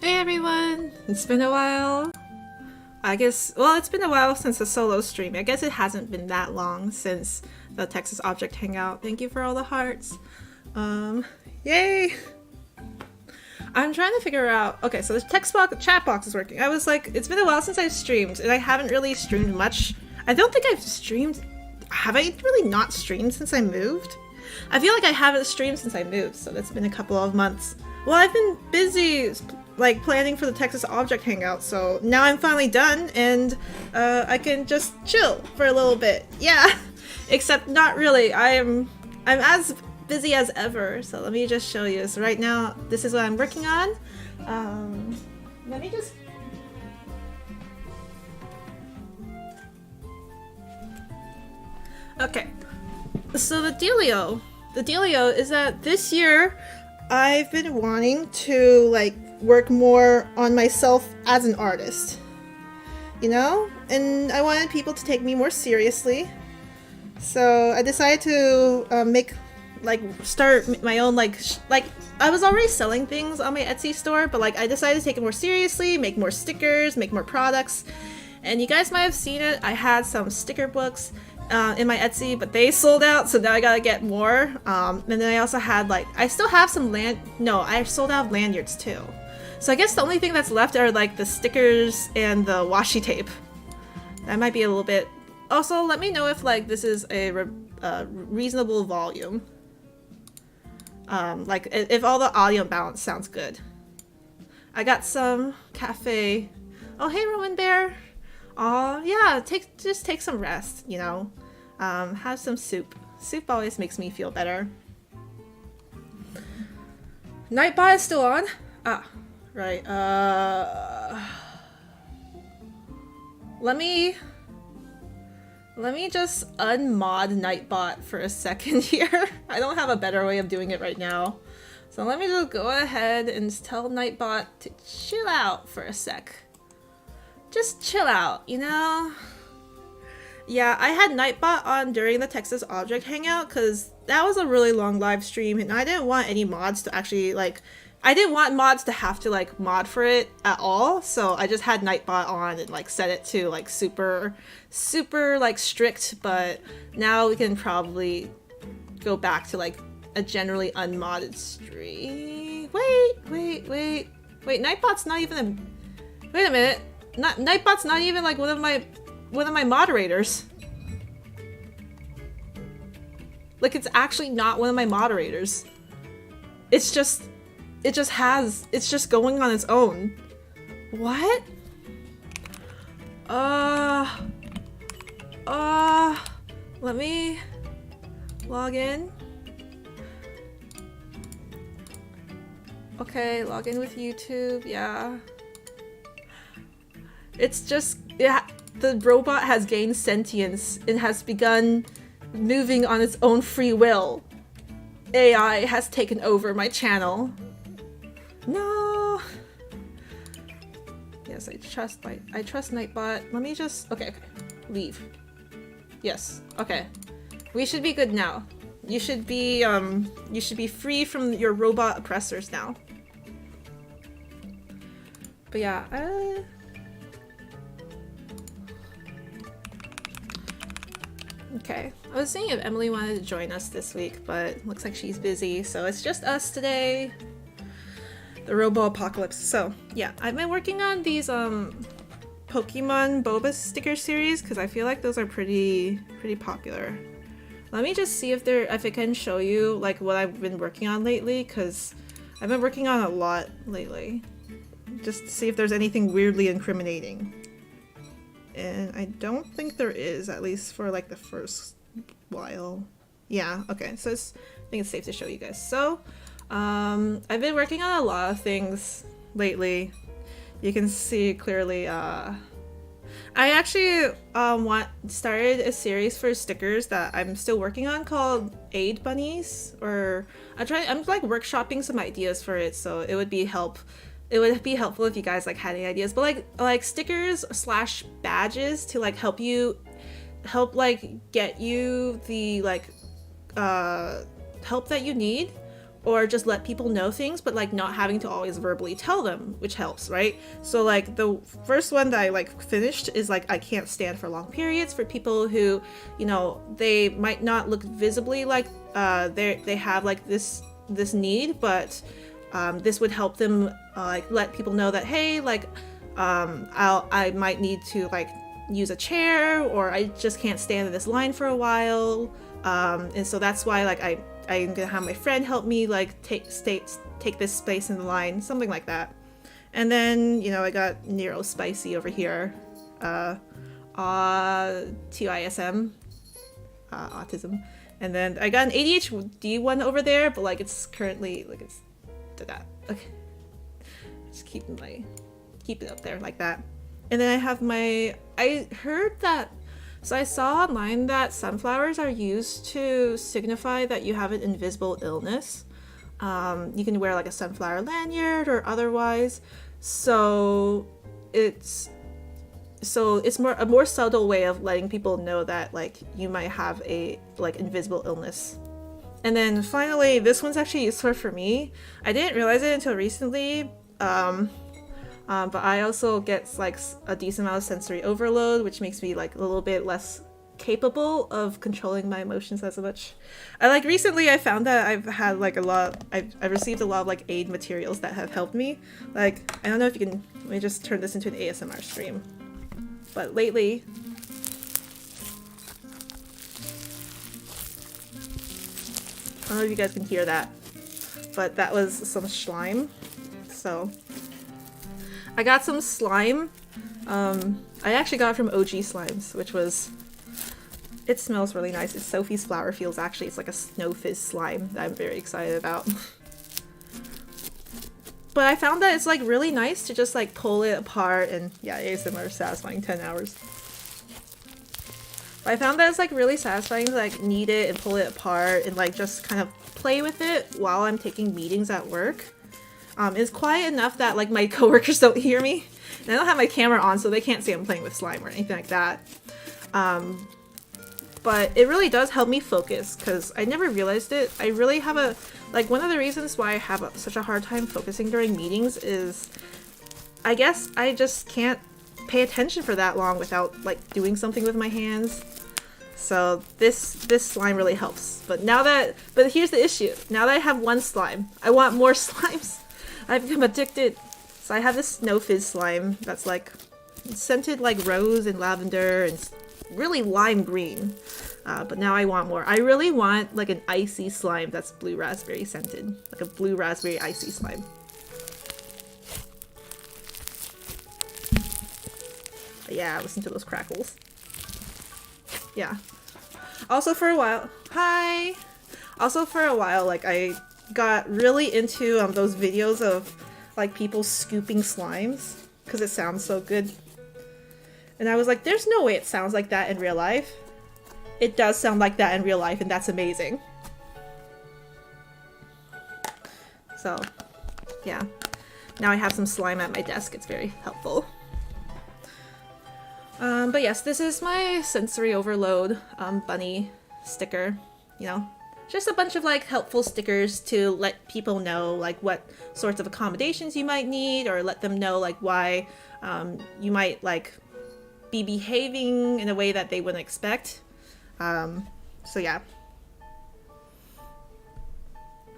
Hey everyone! It's been a while. I guess, well, it's been a while since the solo stream. I guess it hasn't been that long since the Texas Object Hangout. Thank you for all the hearts. Yay! I'm trying to figure out, okay, so the chat box is working. I was like, it's been a while since I've streamed, and I haven't really streamed much. I don't think I've streamed, have I really not streamed since I moved? I feel like I haven't streamed since I moved, so that's been a couple of months. Well, I've been busy, like, planning for the Texas Object Hangout, so now I'm finally done, and I can just chill for a little bit. Yeah! Except not really. I'm as busy as ever, so let me just show you. So right now, this is what I'm working on. Let me just... Okay. So the dealio is that this year, I've been wanting to, like, work more on myself as an artist, you know? And I wanted people to take me more seriously. So I decided to start my own, like, I was already selling things on my Etsy store, but, like, I decided to take it more seriously, make more stickers, make more products. And you guys might have seen it. I had some sticker books in my Etsy, but they sold out, so now I gotta get more. And then I also had, like, I still have some I sold out of lanyards too. So I guess the only thing that's left are, like, the stickers and the washi tape. That might be a little bit... Also, let me know if, like, this is a reasonable volume. Like, if all the audio balance sounds good. I got some cafe... Oh, hey, Roman Bear! Aw, yeah, just take some rest, you know? Have some soup. Soup always makes me feel better. Nightbot is still on? Ah, right, Let me just unmod Nightbot for a second here. I don't have a better way of doing it right now. So let me just go ahead and tell Nightbot to chill out for a sec. Just chill out, you know? Yeah, I had Nightbot on during the Texas Object Hangout because that was a really long live stream and I didn't want any mods to actually, like, I didn't want mods to have to, like, mod for it at all, so I just had Nightbot on and, like, set it to, like, super, like, strict, but now we can probably go back to, like, a generally unmodded stream. Wait, Nightbot's not even a... Wait a minute. Nightbot's not even, like, one of my moderators. Like, it's actually not one of my moderators. It's just going on its own. What? Let me log in. Okay, log in with YouTube, yeah. It's just, yeah, the robot has gained sentience and has begun moving on its own free will. AI has taken over my channel. No. Yes, I trust Nightbot. Let me just, okay, leave. Yes, okay. We should be good now. You should be free from your robot oppressors now. But yeah, okay. I was seeing if Emily wanted to join us this week, but looks like she's busy, so it's just us today. The Robo Apocalypse. So, yeah, I've been working on these Pokemon Boba sticker series because I feel like those are pretty popular. Let me just see if I can show you, like, what I've been working on lately, because I've been working on a lot lately. Just to see if there's anything weirdly incriminating. And I don't think there is, at least for, like, the first while. Yeah, okay, so I think it's safe to show you guys. So, I've been working on a lot of things lately. You can see clearly, I actually started a series for stickers that I'm still working on called Aid Bunnies, or I'm like workshopping some ideas for it, so it would be helpful if you guys, like, had any ideas, but like stickers / badges to, like, help like get you the, like, help that you need or just let people know things, but like not having to always verbally tell them, which helps, right? So like the first one that I like finished is like I can't stand for long periods, for people who, you know, they might not look visibly like they have like this need, but this would help them like let people know that, hey, like I might need to like use a chair, or I just can't stand in this line for a while, and so that's why like I'm gonna have my friend help me like take this space in the line, something like that. And then, you know, I got Nero Spicy over here, TISM, autism, and then I got an ADHD one over there, but like it's currently like it's that. Okay, just keep it up there like that. And then I have I heard that, so I saw online that sunflowers are used to signify that you have an invisible illness. You can wear like a sunflower lanyard or otherwise. So it's a more subtle way of letting people know that like you might have a like invisible illness. And then finally, this one's actually useful for me. I didn't realize it until recently. But I also get like a decent amount of sensory overload, which makes me like a little bit less capable of controlling my emotions as much. Recently I found that I've had like I've received a lot of like aid materials that have helped me. Like, I don't know if you can, let me just turn this into an ASMR stream. But lately, I don't know if you guys can hear that, but that was some slime. So I got some slime. I actually got it from OG Slimes, which was, it smells really nice. It's Sophie's Flower Fields, actually. It's like a snow fizz slime that I'm very excited about. But I found that it's like really nice to just like pull it apart, and yeah, ASMR satisfying 10 hours. But I found that it's like really satisfying to like knead it and pull it apart and like just kind of play with it while I'm taking meetings at work. It's quiet enough that like my coworkers don't hear me. And I don't have my camera on, so they can't see I'm playing with slime or anything like that. But it really does help me focus, because I never realized it. I really have one of the reasons why I have such a hard time focusing during meetings is, I guess I just can't pay attention for that long without like doing something with my hands. So this slime really helps. But here's the issue. Now that I have one slime, I want more slimes. I've become addicted. So I have this snow fizz slime that's like scented like rose and lavender and really lime green. But now I want more. I really want like an icy slime that's blue raspberry scented. Like a blue raspberry icy slime. But yeah, listen to those crackles. Yeah. Also for a while, hi! Also for a while, like I got really into those videos of like people scooping slimes because it sounds so good. And I was like, there's no way it sounds like that in real life. It does sound like that in real life, and that's amazing. So, yeah. Now I have some slime at my desk. It's very helpful. But yes, this is my sensory overload bunny sticker. You know, just a bunch of like helpful stickers to let people know like what sorts of accommodations you might need, or let them know like why you might like be behaving in a way that they wouldn't expect. So yeah,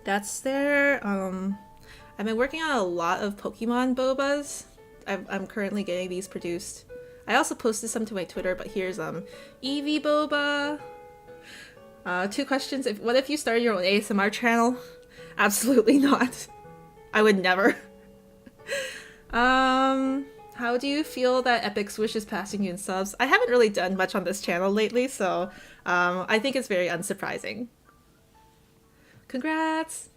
that's there. I've been working on a lot of Pokemon Bobas. I'm currently getting these produced. I also posted some to my Twitter, but here's Eevee Boba. 2 questions. What if you started your own ASMR channel? Absolutely not. I would never. How do you feel that Epic Swish is passing you in subs? I haven't really done much on this channel lately, so I think it's very unsurprising. Congrats!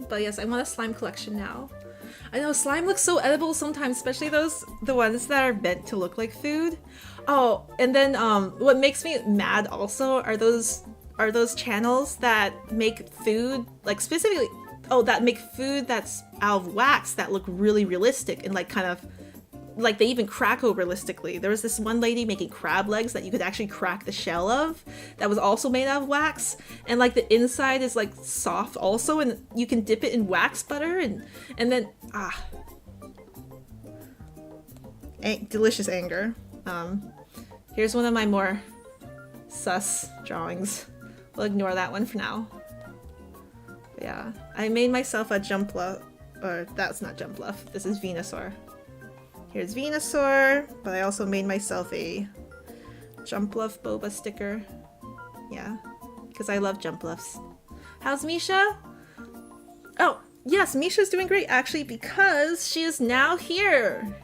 But yes, I want a slime collection now. I know slime looks so edible sometimes, especially the ones that are meant to look like food. Oh, and then what makes me mad also are those channels that make food, like specifically, that make food that's out of wax that look really realistic and like kind of like they even crack realistically. There was this one lady making crab legs that you could actually crack the shell of, that was also made out of wax, and like the inside is like soft also, and you can dip it in wax butter and then delicious anger. Here's one of my more sus drawings. We'll ignore that one for now. But yeah, I made myself a Jumpluff, or that's not Jumpluff, this is Venusaur. Here's Venusaur, but I also made myself a Jumpluff Boba sticker. Yeah, because I love Jumpluffs. How's Misha? Oh, yes, Misha's doing great actually, because she is now here.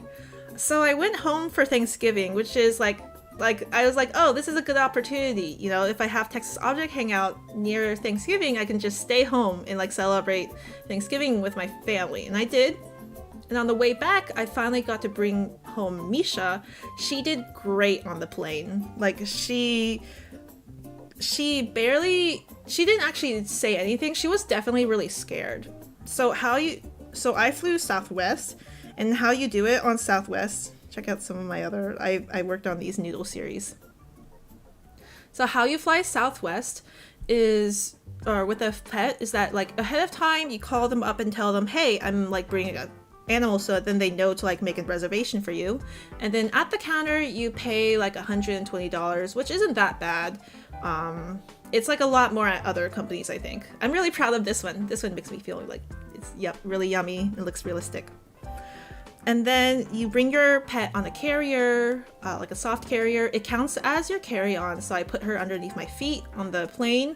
So I went home for Thanksgiving, which is like I was like, oh, this is a good opportunity. You know, if I have Texas Object Hangout near Thanksgiving, I can just stay home and like celebrate Thanksgiving with my family. And I did. And on the way back, I finally got to bring home Misha. She did great on the plane. Like she didn't actually say anything. She was definitely really scared. So I flew Southwest, and how you do it on Southwest, check out some of my other, I worked on these noodle series. So how you fly Southwest is, or with a pet, is that like ahead of time, you call them up and tell them, hey, I'm like bringing a animal, so then they know to like make a reservation for you. And then at the counter, you pay like $120, which isn't that bad. It's like a lot more at other companies, I think. I'm really proud of this one. This one makes me feel like it's really yummy. It looks realistic. And then you bring your pet on a carrier, like a soft carrier. It counts as your carry-on, so I put her underneath my feet on the plane.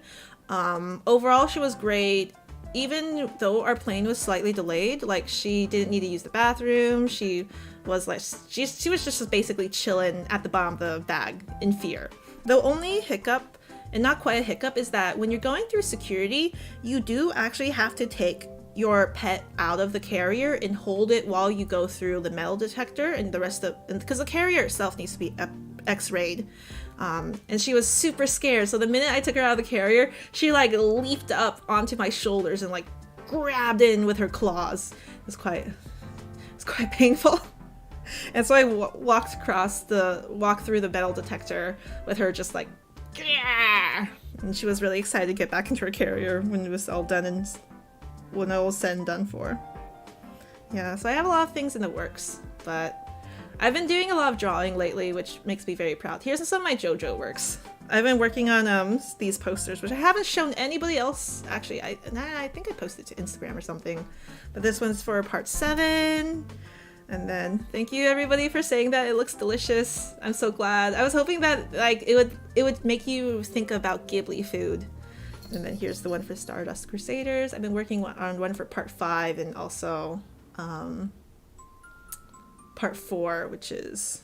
Overall, she was great. Even though our plane was slightly delayed, like she didn't need to use the bathroom. She was like, she was just basically chilling at the bottom of the bag in fear. The only hiccup, and not quite a hiccup, is that when you're going through security, you do actually have to take your pet out of the carrier and hold it while you go through the metal detector and the rest of, because the carrier itself needs to be x-rayed. And she was super scared, so the minute I took her out of the carrier, she like leaped up onto my shoulders and like grabbed in with her claws. It was quite painful. And so I walked through the metal detector with her just like, yeah! And she was really excited to get back into her carrier when it was all done and when it was said and done for. Yeah, so I have a lot of things in the works, but I've been doing a lot of drawing lately, which makes me very proud. Here's some of my JoJo works. I've been working on these posters, which I haven't shown anybody else. Actually, I think I posted to Instagram or something. But this one's for part 7. And then thank you everybody for saying that it looks delicious. I'm so glad. I was hoping that like it would make you think about Ghibli food. And then here's the one for Stardust Crusaders. I've been working on one for part 5 and also part 4, which is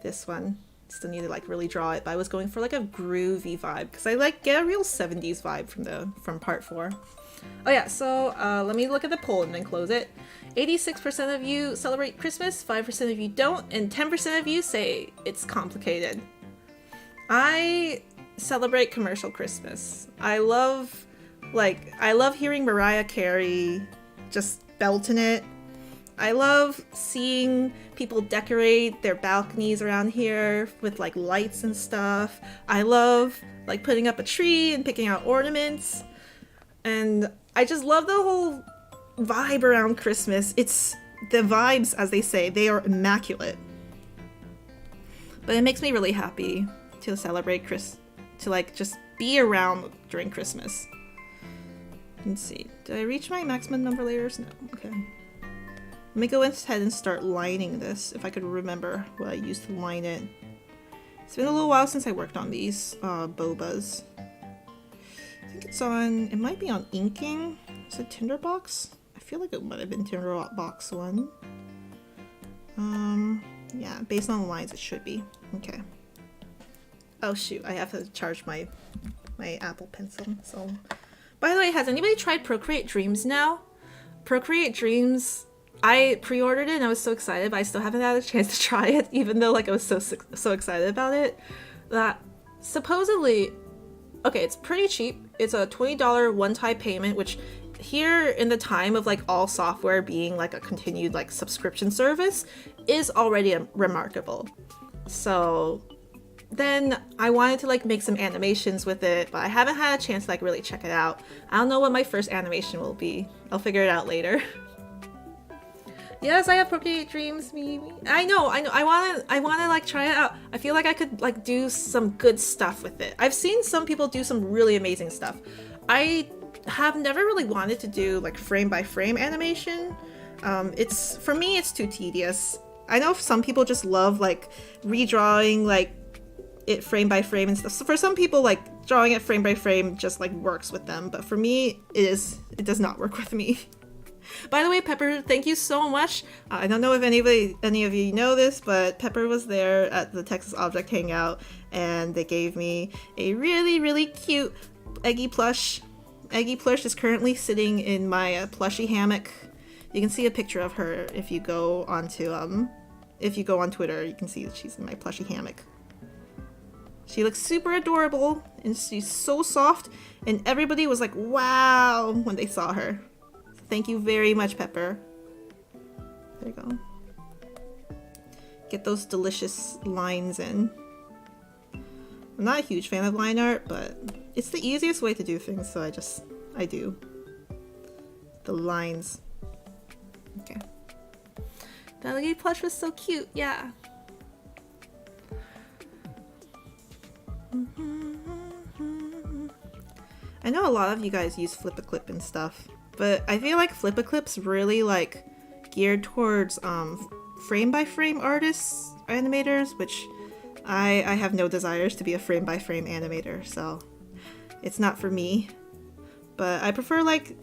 this one. Still need to like really draw it, but I was going for like a groovy vibe because I like get a real 70s vibe from part 4. Oh yeah, so let me look at the poll and then close it. 86% of you celebrate Christmas, 5% of you don't, and 10% of you say it's complicated. I celebrate commercial Christmas. I love hearing Mariah Carey just belting it. I love seeing people decorate their balconies around here with like lights and stuff. I love like putting up a tree and picking out ornaments. And I just love the whole vibe around Christmas. It's the vibes, as they say, they are immaculate. But it makes me really happy to celebrate to like just be around during Christmas. Let's see. Did I reach my maximum number of layers? No. Okay. Let me go ahead and start lining this, if I could remember what I used to line it. It's been a little while since I worked on these Bobas. I think it might be on inking. Is it Tinderbox? I feel like it might have been Tinderbox 1. Yeah, based on the lines it should be. Okay. Oh shoot, I have to charge my Apple Pencil. So, by the way, has anybody tried Procreate Dreams now? Procreate Dreams, I pre-ordered it and I was so excited, but I still haven't had a chance to try it, even though like I was so excited about it. That supposedly, okay, it's pretty cheap. It's a $20 one-time payment, which here in the time of like all software being like a continued like subscription service is already remarkable. So then I wanted to like make some animations with it, but I haven't had a chance to like really check it out. I don't know what my first animation will be. I'll figure it out later. Yes, I have Procreate dreams. Me. I know. I wanna like try it out. I feel like I could like do some good stuff with it. I've seen some people do some really amazing stuff. I have never really wanted to do like frame by frame animation. It's for me, it's too tedious. I know some people just love like redrawing like it frame by frame and stuff. So for some people, like drawing it frame by frame just like works with them, but for me, it does not work with me. By the way, Pepper, thank you so much. I don't know if any of you know this, but Pepper was there at the Texas Object Hangout, and they gave me a really cute Eggy plush. Eggy plush is currently sitting in my plushie hammock. You can see a picture of her if you go onto if you go on Twitter. You can see that she's in my plushie hammock. She looks super adorable, and she's so soft, and everybody was like, wow, when they saw her. Thank you very much, Pepper. There you go. Get those delicious lines in. I'm not a huge fan of line art, but it's the easiest way to do things, so I do. The lines. Okay. That LAKEY plush was so cute, yeah. I know a lot of you guys use Flip-a-Clip and stuff, but I feel like Flip-a-Clip's really like geared towards frame by frame artists, animators, which I have no desires to be a frame by frame animator, so it's not for me. But I prefer like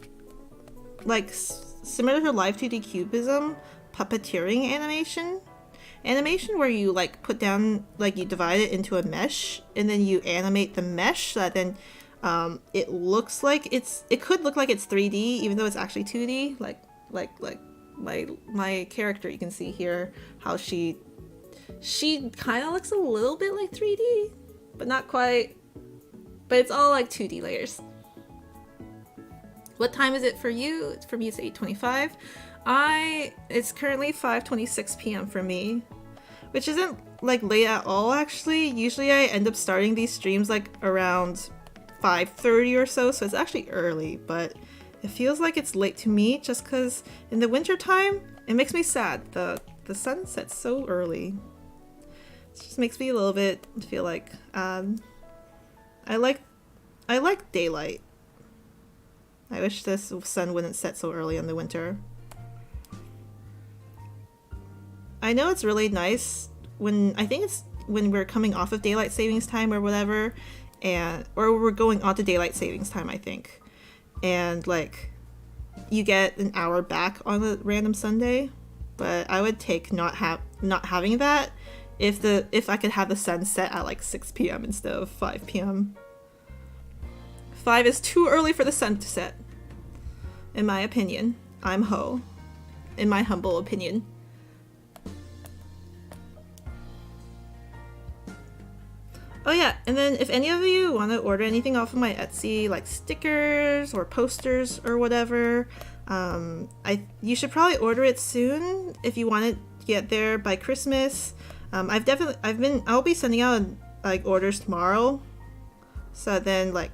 similar to Live 2D Cubism, puppeteering animation where you like put down, like you divide it into a mesh and then you animate the mesh so that then it looks like it could look like it's 3D even though it's actually 2D. Like my character, you can see here how she kind of looks a little bit like 3D, but not quite. But it's all like 2D layers. What time is it for you? For me, it's 8:25. It's currently 5:26 p.m. for me, which isn't like late at all actually. Usually I end up starting these streams like around 5:30 or so, so it's actually early, but it feels like it's late to me just because in the winter time it makes me sad. The sun sets so early. It just makes me a little bit feel like I like daylight. I wish this sun wouldn't set so early in the winter. I know it's really nice when we're coming off of daylight savings time or whatever, or we're going on to daylight savings time, I think. And like you get an hour back on a random Sunday, but I would take not having that if I could have the sun set at like 6 p.m. instead of 5 p.m. 5 is too early for the sun to set, in my opinion. I'm ho, in my humble opinion. Oh yeah, and then if any of you want to order anything off of my Etsy, like stickers or posters or whatever, you should probably order it soon if you want it to get there by Christmas. I'll be sending out like orders tomorrow, so then like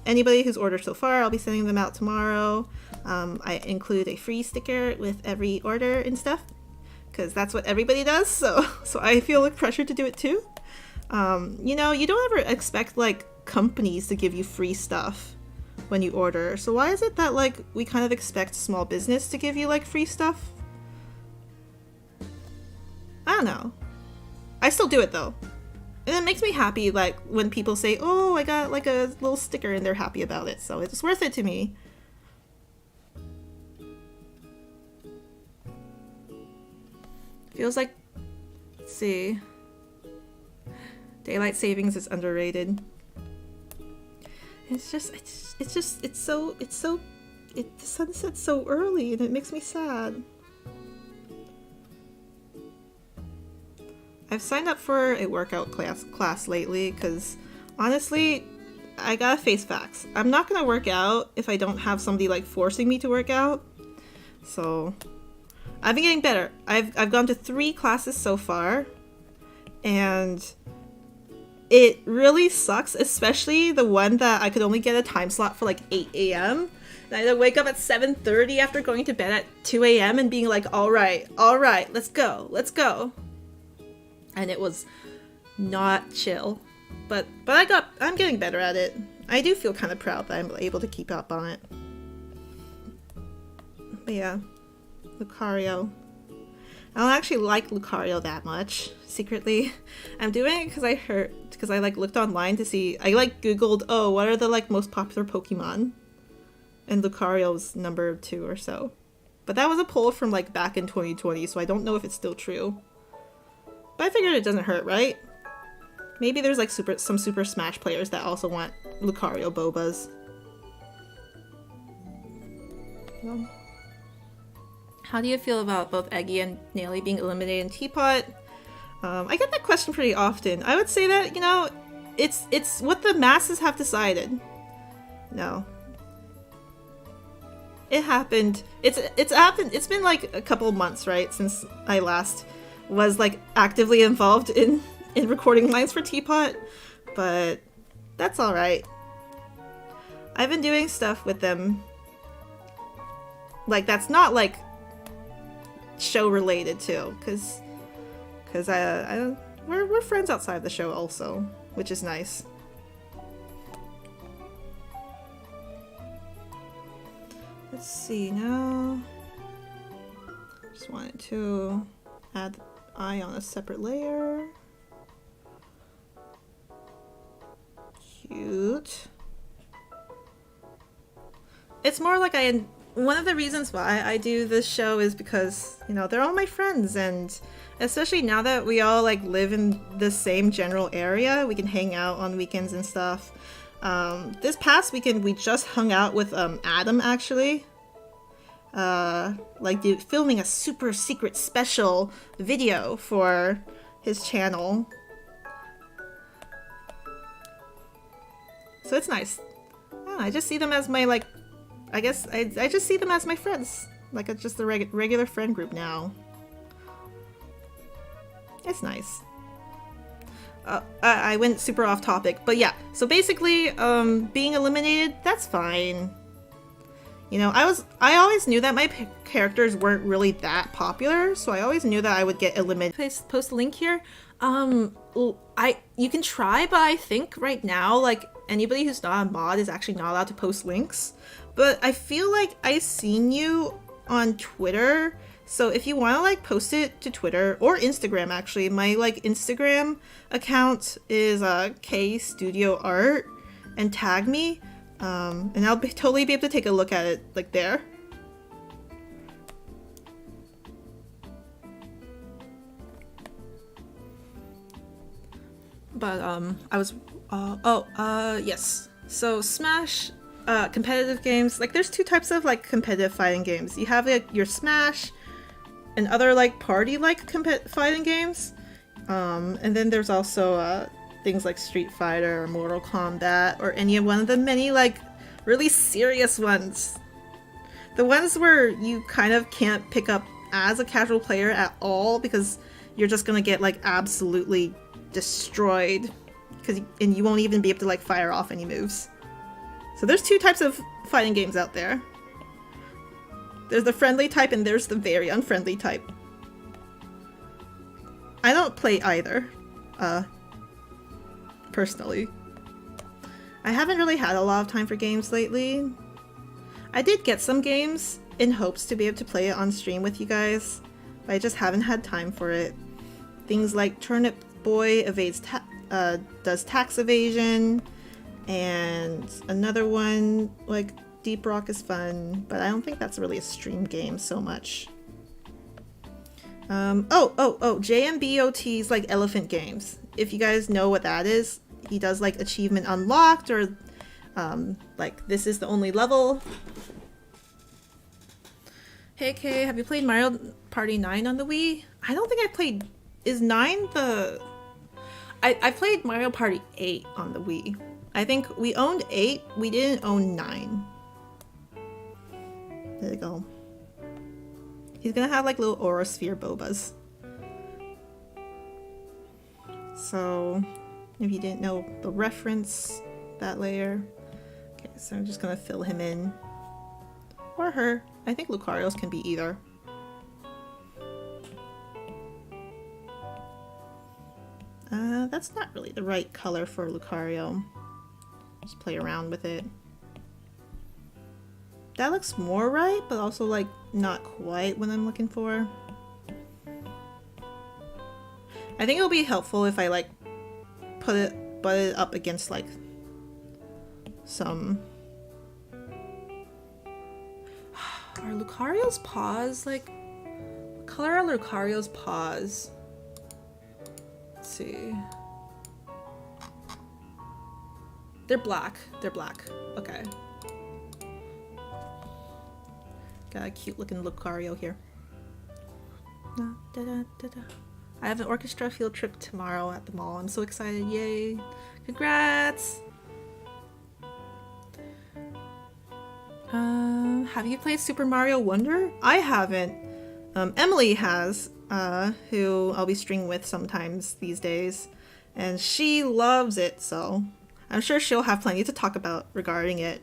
anybody who's ordered so far, I'll be sending them out tomorrow. I include a free sticker with every order and stuff, because that's what everybody does, so I feel like pressure to do it too. You know, you don't ever expect like companies to give you free stuff when you order, so why is it that like we kind of expect small business to give you like free stuff? I don't know. I still do it though. And it makes me happy, like, when people say, oh, I got, like, a little sticker, and they're happy about it, so it's worth it to me. Feels like, let's see. Daylight savings is underrated. The sun sets so early, and it makes me sad. I've signed up for a workout class lately because honestly, I gotta face facts. I'm not gonna work out if I don't have somebody like forcing me to work out. So I've been getting better. I've gone to 3 classes so far, and it really sucks, especially the one that I could only get a time slot for like 8 a.m. And I had to wake up at 7:30 after going to bed at 2 a.m. and being like, all right, let's go. And it was not chill. But I'm getting better at it. I do feel kind of proud that I'm able to keep up on it. But yeah, Lucario. I don't actually like Lucario that much, secretly. I'm doing it because I like looked online to see, I like googled, oh, what are the like most popular Pokemon? And Lucario was number 2 or so. But that was a poll from like back in 2020, so I don't know if it's still true. But I figured it doesn't hurt, right? Maybe there's like some Super Smash players that also want Lucario Bobas. Well, how do you feel about both Eggy and Naily being eliminated in Teapot? I get that question pretty often. I would say that, you know, it's what the masses have decided. No. It happened. It's happened. It's been like a couple of months, right, since I last was like actively involved in recording lines for Teapot, but that's all right. I've been doing stuff with them, like that's not like show related too, because we're friends outside the show also, which is nice. Let's see now. Just wanted to add the eye on a separate layer. Cute. It's more like one of the reasons why I do this show is because, you know, they're all my friends, and especially now that we all like live in the same general area, we can hang out on weekends and stuff. This past weekend we just hung out with Adam actually. Filming a super secret special video for his channel. So it's nice. I just see them as my, like, I guess I just see them as my friends. Like, it's just a regular friend group now. It's nice. I went super off topic, but yeah. So basically, being eliminated, that's fine. You know, I always knew that my characters weren't really that popular, so I always knew that I would get eliminated. Post a link here. You can try, but I think right now, like, anybody who's not a mod is actually not allowed to post links. But I feel like I've seen you on Twitter, so if you want to like post it to Twitter or Instagram, actually, my like Instagram account is K Studio Art, and tag me, and I'll totally be able to take a look at it like there. But yes. So Smash, competitive games, like there's 2 types of like competitive fighting games. You have like your Smash and other like party like fighting games, and then there's also things like Street Fighter or Mortal Kombat or any one of the many like really serious ones. The ones where you kind of can't pick up as a casual player at all because you're just gonna get like absolutely destroyed, and you won't even be able to like fire off any moves. So there's 2 types of fighting games out there. There's the friendly type and there's the very unfriendly type. I don't play either, personally. I haven't really had a lot of time for games lately. I did get some games in hopes to be able to play it on stream with you guys, but I just haven't had time for it. Things like Turnip Boy does tax evasion, and another one like Deep Rock is fun, but I don't think that's really a stream game so much. JMBOT's like Elephant Games. If you guys know what that is, he does like achievement unlocked, or like this is the only level. Hey Kay, have you played Mario Party 9 on the Wii? I don't think I played. Is 9 the... I played Mario Party 8 on the Wii. I think we owned 8, we didn't own 9. There you go. He's gonna have like little aura sphere Bobas. So, if you didn't know the reference, that layer. Okay, so I'm just gonna fill him in. Or her. I think Lucario's can be either. That's not really the right color for Lucario. Just play around with it. That looks more right, but also like not quite what I'm looking for. I think it'll be helpful if I like butt it up against like some. Are Lucario's paws like? What color are Lucario's paws? Let's see. They're black. They're black. Okay. Got a cute looking Lucario here. I have an orchestra field trip tomorrow at the mall. I'm so excited. Yay. Congrats. Have you played Super Mario Wonder? I haven't. Emily has, who I'll be streaming with sometimes these days. And she loves it, so I'm sure she'll have plenty to talk about regarding it.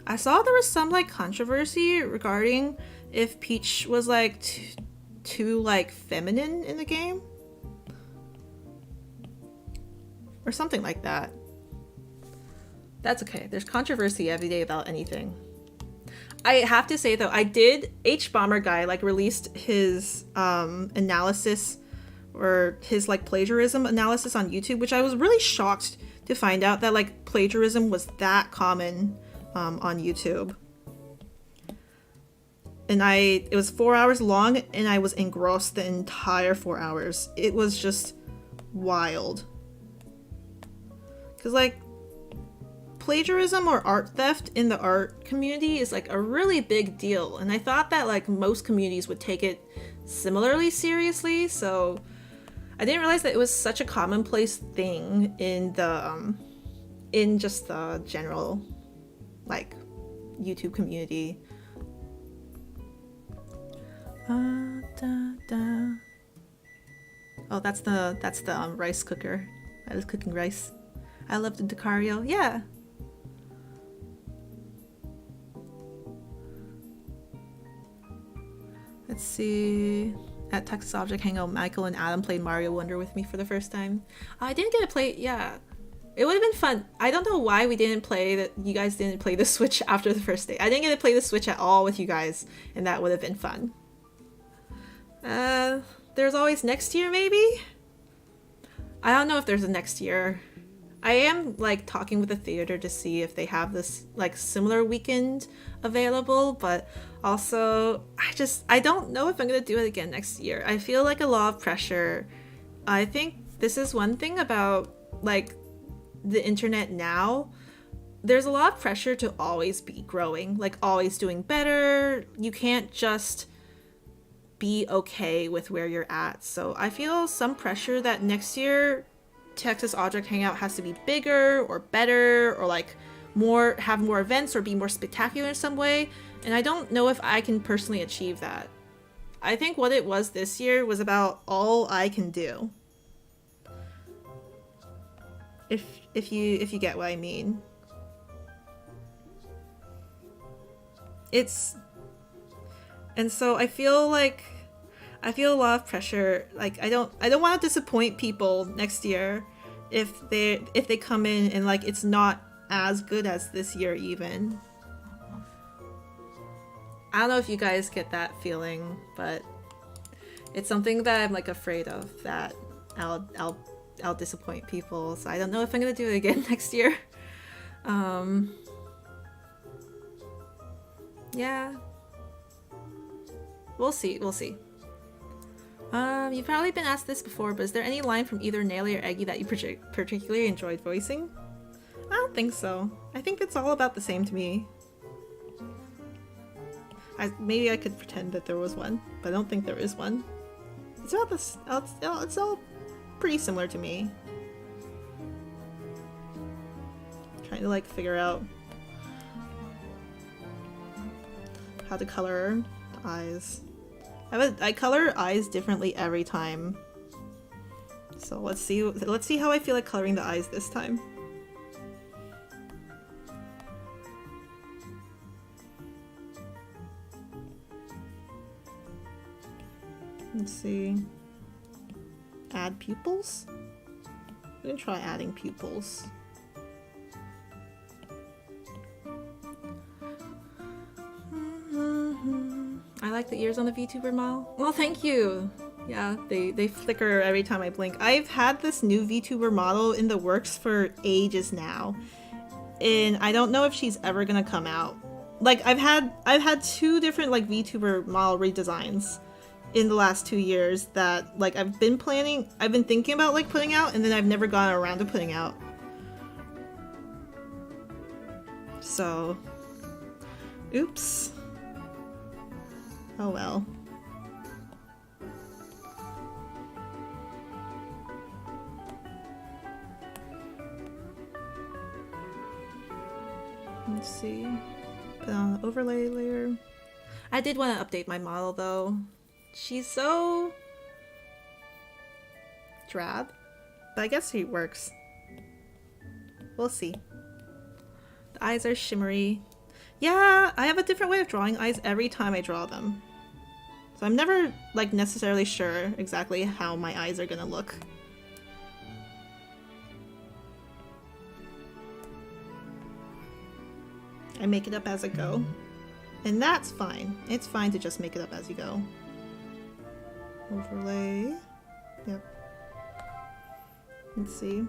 I saw there was some like controversy regarding if Peach was like too like feminine in the game or something like that. That's okay. There's controversy every day about anything. I have to say though, I did H-Bomber guy like released his analysis or his like plagiarism analysis on YouTube, which I was really shocked to find out that like plagiarism was that common on YouTube. And it was 4 hours long and I was engrossed the entire 4 hours. It was just wild. Cause like plagiarism or art theft in the art community is like a really big deal. And I thought that like most communities would take it similarly seriously. So I didn't realize that it was such a commonplace thing in the in just the general like YouTube community. Oh, that's the rice cooker. I was cooking rice. I love the Lucario. Yeah. Let's see. At Texas Object Hangout, Michael and Adam played Mario Wonder with me for the first time. I didn't get to play. Yeah. It would have been fun. I don't know why we didn't play that. You guys didn't play the Switch after the first day. I didn't get to play the Switch at all with you guys, and that would have been fun. There's always next year, maybe? I don't know if there's a next year. I am like talking with the theater to see if they have this like similar weekend available, but also I don't know if I'm gonna do it again next year. I feel like a lot of pressure. I think this is one thing about like the internet now. There's a lot of pressure to always be growing, like always doing better. You can't just be okay with where you're at. So I feel some pressure that next year Texas Object Hangout has to be bigger or better or like have more events or be more spectacular in some way. And I don't know if I can personally achieve that. I think what it was this year was about all I can do. If you get what I mean. And so I feel a lot of pressure. Like I don't want to disappoint people next year if they come in and like it's not as good as this year even. I don't know if you guys get that feeling, but it's something that I'm like afraid of, that I'll disappoint people. So I don't know if I'm gonna do it again next year. Yeah. We'll see. You've probably been asked this before, but is there any line from either Nelly or Eggy that you particularly enjoyed voicing? I don't think so. I think it's all about the same to me. Maybe I could pretend that there was one, but I don't think there is one. It's about this. It's all pretty similar to me. trying to like figure out how to color the eyes. I color eyes differently every time. So let's see how I feel like coloring the eyes this time. Let's see. Add pupils? I'm gonna try adding pupils. I like the ears on the VTuber model. Well, thank you! Yeah, they flicker every time I blink. I've had this new VTuber model in the works for ages now. And I don't know if she's ever gonna come out. Like, I've had 2 different, like, VTuber model redesigns in the last 2 years that, like, I've been thinking about, like, putting out, and then I've never gotten around to putting out. So... oops. Oh well. Let's see. Put on the overlay layer. I did want to update my model though. She's so drab, but I guess she works. We'll see. The eyes are shimmery. Yeah, I have a different way of drawing eyes every time I draw them. So I'm never like necessarily sure exactly how my eyes are gonna look. I make it up as I go. And that's fine. It's fine to just make it up as you go. Overlay. Yep. Let's see.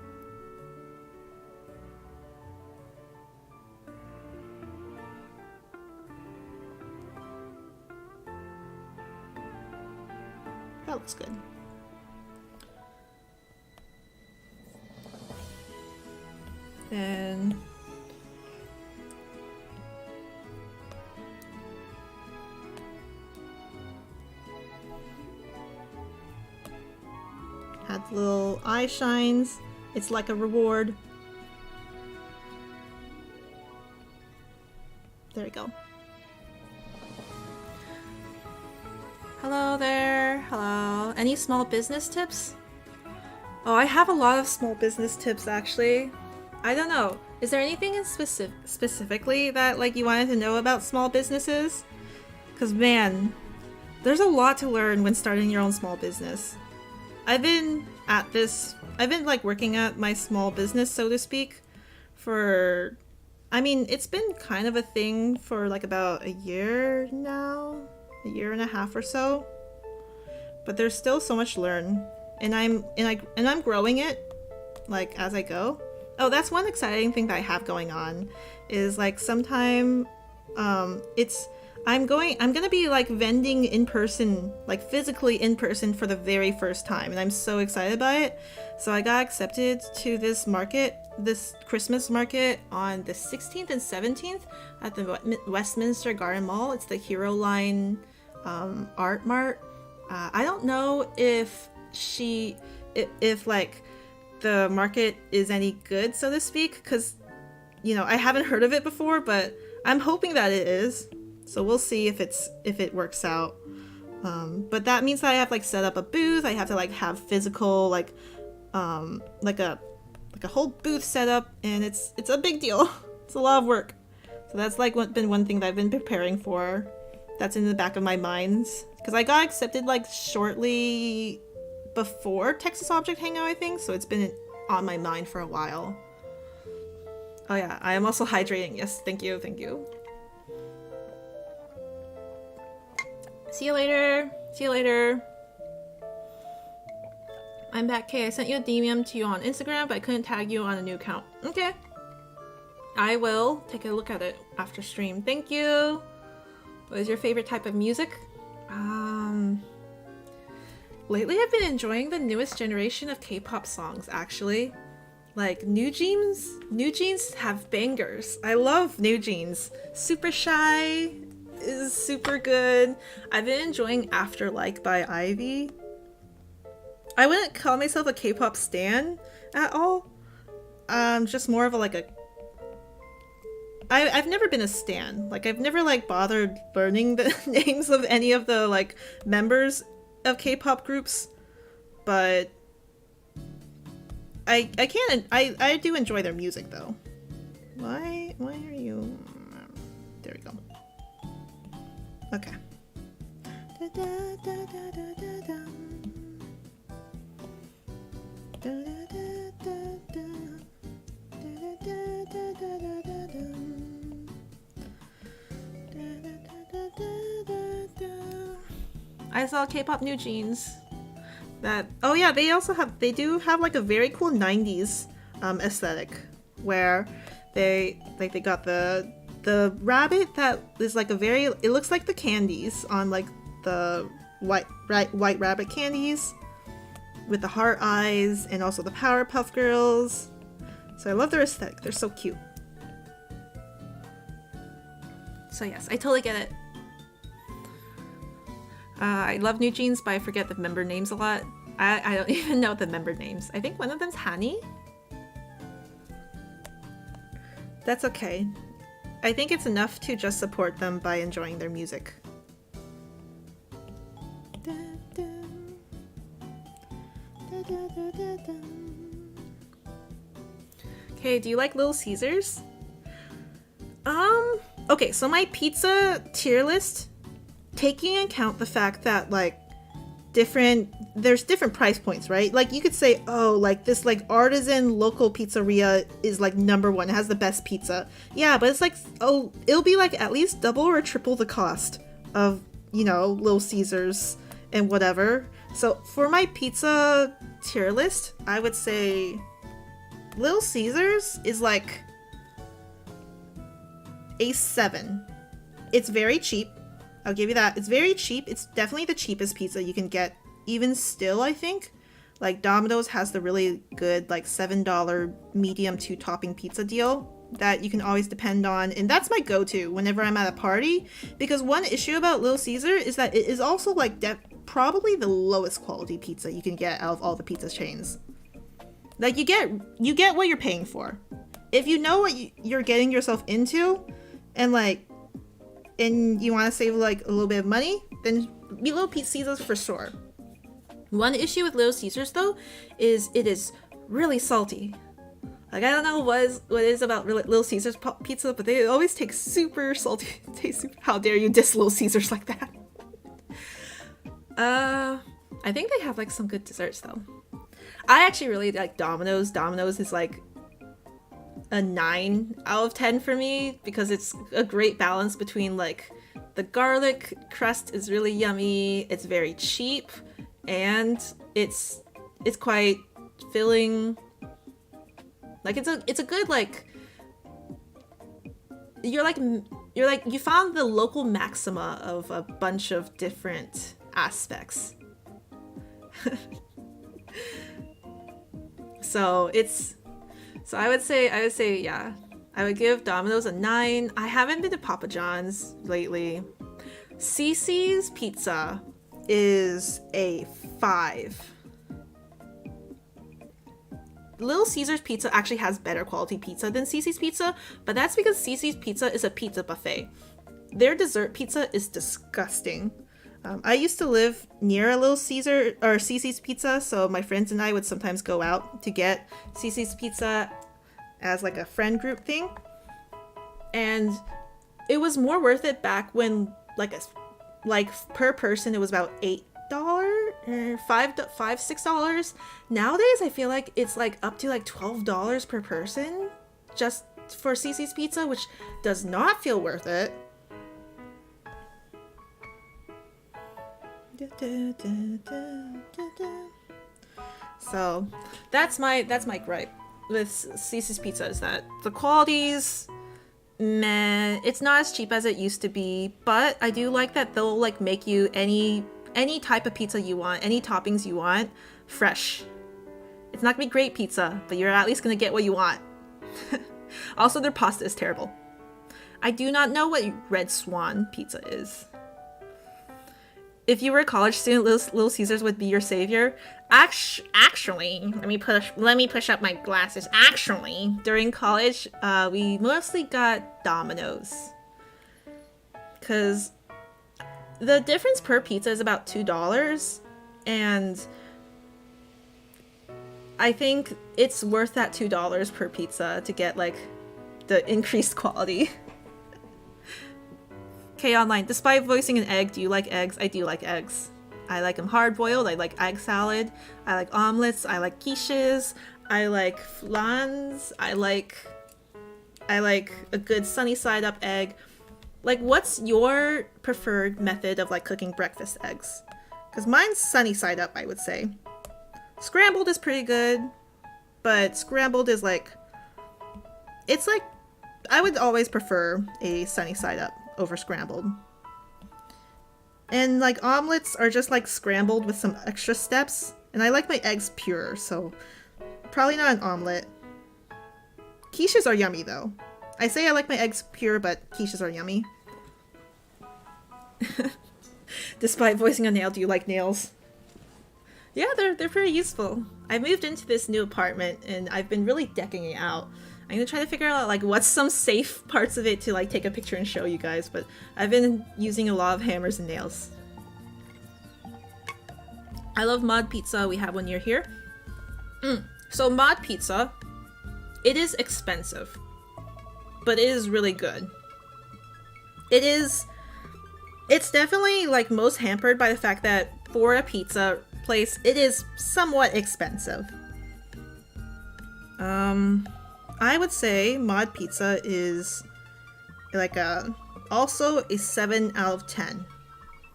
That looks good. Then add little eye shines. It's like a reward. There we go. Hello there. Hello. Any small business tips? Oh, I have a lot of small business tips actually. I don't know. Is there anything in specifically that like you wanted to know about small businesses? Because man, there's a lot to learn when starting your own small business. I've been like working at my small business, so to speak, for, I mean, it's been kind of a thing for like about a year now. A year and a half or so, but there's still so much to learn, and I'm growing it like as I go. Oh, that's one exciting thing that I have going on is like sometime I'm gonna be like vending in person, like physically in person for the very first time, and I'm so excited by it. So I got accepted to this market, this Christmas market on the 16th and 17th at the Westminster Garden Mall. It's the Hero Line art mart. I don't know if like the market is any good, so to speak, because you know I haven't heard of it before, but I'm hoping that it is. So we'll see if it works out. But that means that I have like set up a booth. I have to like have physical like a whole booth set up, and it's a big deal. It's a lot of work. So that's like been one thing that I've been preparing for. That's in the back of my mind, because I got accepted like shortly before Texas Object Hangout, I think, so it's been on my mind for a while. Oh yeah, I am also hydrating. Yes, thank you. See you later. See you later. I'm back, Kay. I sent you a DM to you on Instagram, but I couldn't tag you on a new account. Okay. I will take a look at it after stream. Thank you. What is your favorite type of music? Lately I've been enjoying the newest generation of K-pop songs, actually. Like, New Jeans have bangers. I love New Jeans. Super Shy is super good. I've been enjoying After Like by Ivy. I wouldn't call myself a K-pop stan at all. Just more of a I've never been a stan. Like, I've never like bothered learning the names of any of the like members of K-pop groups, but I do enjoy their music though. Why are you? There we go. Okay. I saw K-pop New Jeans. That, oh yeah, they do have like a very cool 90s aesthetic where they got the rabbit that is like it looks like the candies on like the white rabbit candies with the heart eyes, and also the Powerpuff Girls. So I love their aesthetic. They're so cute. So yes, I totally get it. I love New Jeans, but I forget the member names a lot. I don't even know the member names. I think one of them's Hani. That's okay. I think it's enough to just support them by enjoying their music. Okay, do you like Little Caesars? Okay, so my pizza tier list, taking into account the fact that like there's different price points, right? Like you could say, oh, like this like artisan local pizzeria is like #1, it has the best pizza. Yeah, but it's like, oh, it'll be like at least double or triple the cost of, you know, Little Caesars and whatever. So for my pizza tier list, I would say Little Caesars is like a 7. It's very cheap. I'll give you that. It's very cheap. It's definitely the cheapest pizza you can get. Even still, I think. Like, Domino's has the really good, like, $7 medium 2-topping pizza deal that you can always depend on. And that's my go-to whenever I'm at a party. Because one issue about Little Caesar is that it is also, like, probably the lowest quality pizza you can get out of all the pizza chains. Like, you get what you're paying for. If you know what you're getting yourself into, and, like, and you want to save like a little bit of money, then Little Caesars for sure. One issue with Little Caesars though is it is really salty. Like, I don't know what it is about Little Caesars pizza, but they always take super salty taste. How dare you diss Little Caesars like that? I think they have like some good desserts though. I actually really like Domino's. Domino's is like a 9 out of 10 for me because it's a great balance between like the garlic crust is really yummy, it's very cheap, and it's quite filling. Like it's a good like you found the local maxima of a bunch of different aspects. So I would say yeah, I would give Domino's a 9. I haven't been to Papa John's lately. CiCi's Pizza is a 5. Little Caesars Pizza actually has better quality pizza than CiCi's Pizza, but that's because CiCi's Pizza is a pizza buffet. Their dessert pizza is disgusting. I used to live near a Little Caesar or CiCi's Pizza, so my friends and I would sometimes go out to get CiCi's Pizza as like a friend group thing, and it was more worth it back when like per person it was about $8 or $6. Nowadays I feel like it's like up to like $12 per person just for CiCi's Pizza, which does not feel worth it. So that's my gripe with CiCi's Pizza, is that the quality's meh. It's not as cheap as it used to be, but I do like that they'll like make you any type of pizza you want, any toppings you want, fresh. It's not gonna be great pizza, but you're at least gonna get what you want. Also, their pasta is terrible. I do not know what Red Swan pizza is. if you were a college student, Little Caesars would be your savior. Actually, let me push up my glasses. Actually, during college, we mostly got Domino's, because the difference per pizza is about $2, and I think it's worth that $2 per pizza to get like the increased quality. Okay, online. Despite voicing an egg, do you like eggs? I do like eggs. I like them hard-boiled. I like egg salad. I like omelets. I like quiches. I like flans. I like a good sunny side up egg. Like, what's your preferred method of like cooking breakfast eggs? Because mine's sunny side up, I would say. Scrambled is pretty good, but scrambled is like, it's like, I would always prefer a sunny side up over scrambled. And like omelets are just like scrambled with some extra steps, and I like my eggs pure, so probably not an omelet. Quiches are yummy though. I say I like my eggs pure, but quiches are yummy. Despite voicing a nail, do you like nails? Yeah, they're pretty useful. I moved into this new apartment and I've been really decking it out. I'm gonna try to figure out like what's some safe parts of it to like take a picture and show you guys, but I've been using a lot of hammers and nails. I love mod pizza. We have one near here. So mod pizza, it is expensive, but it is really good. It's definitely like most hampered by the fact that for a pizza place, it is somewhat expensive. I would say mod pizza is like also a 7 out of 10.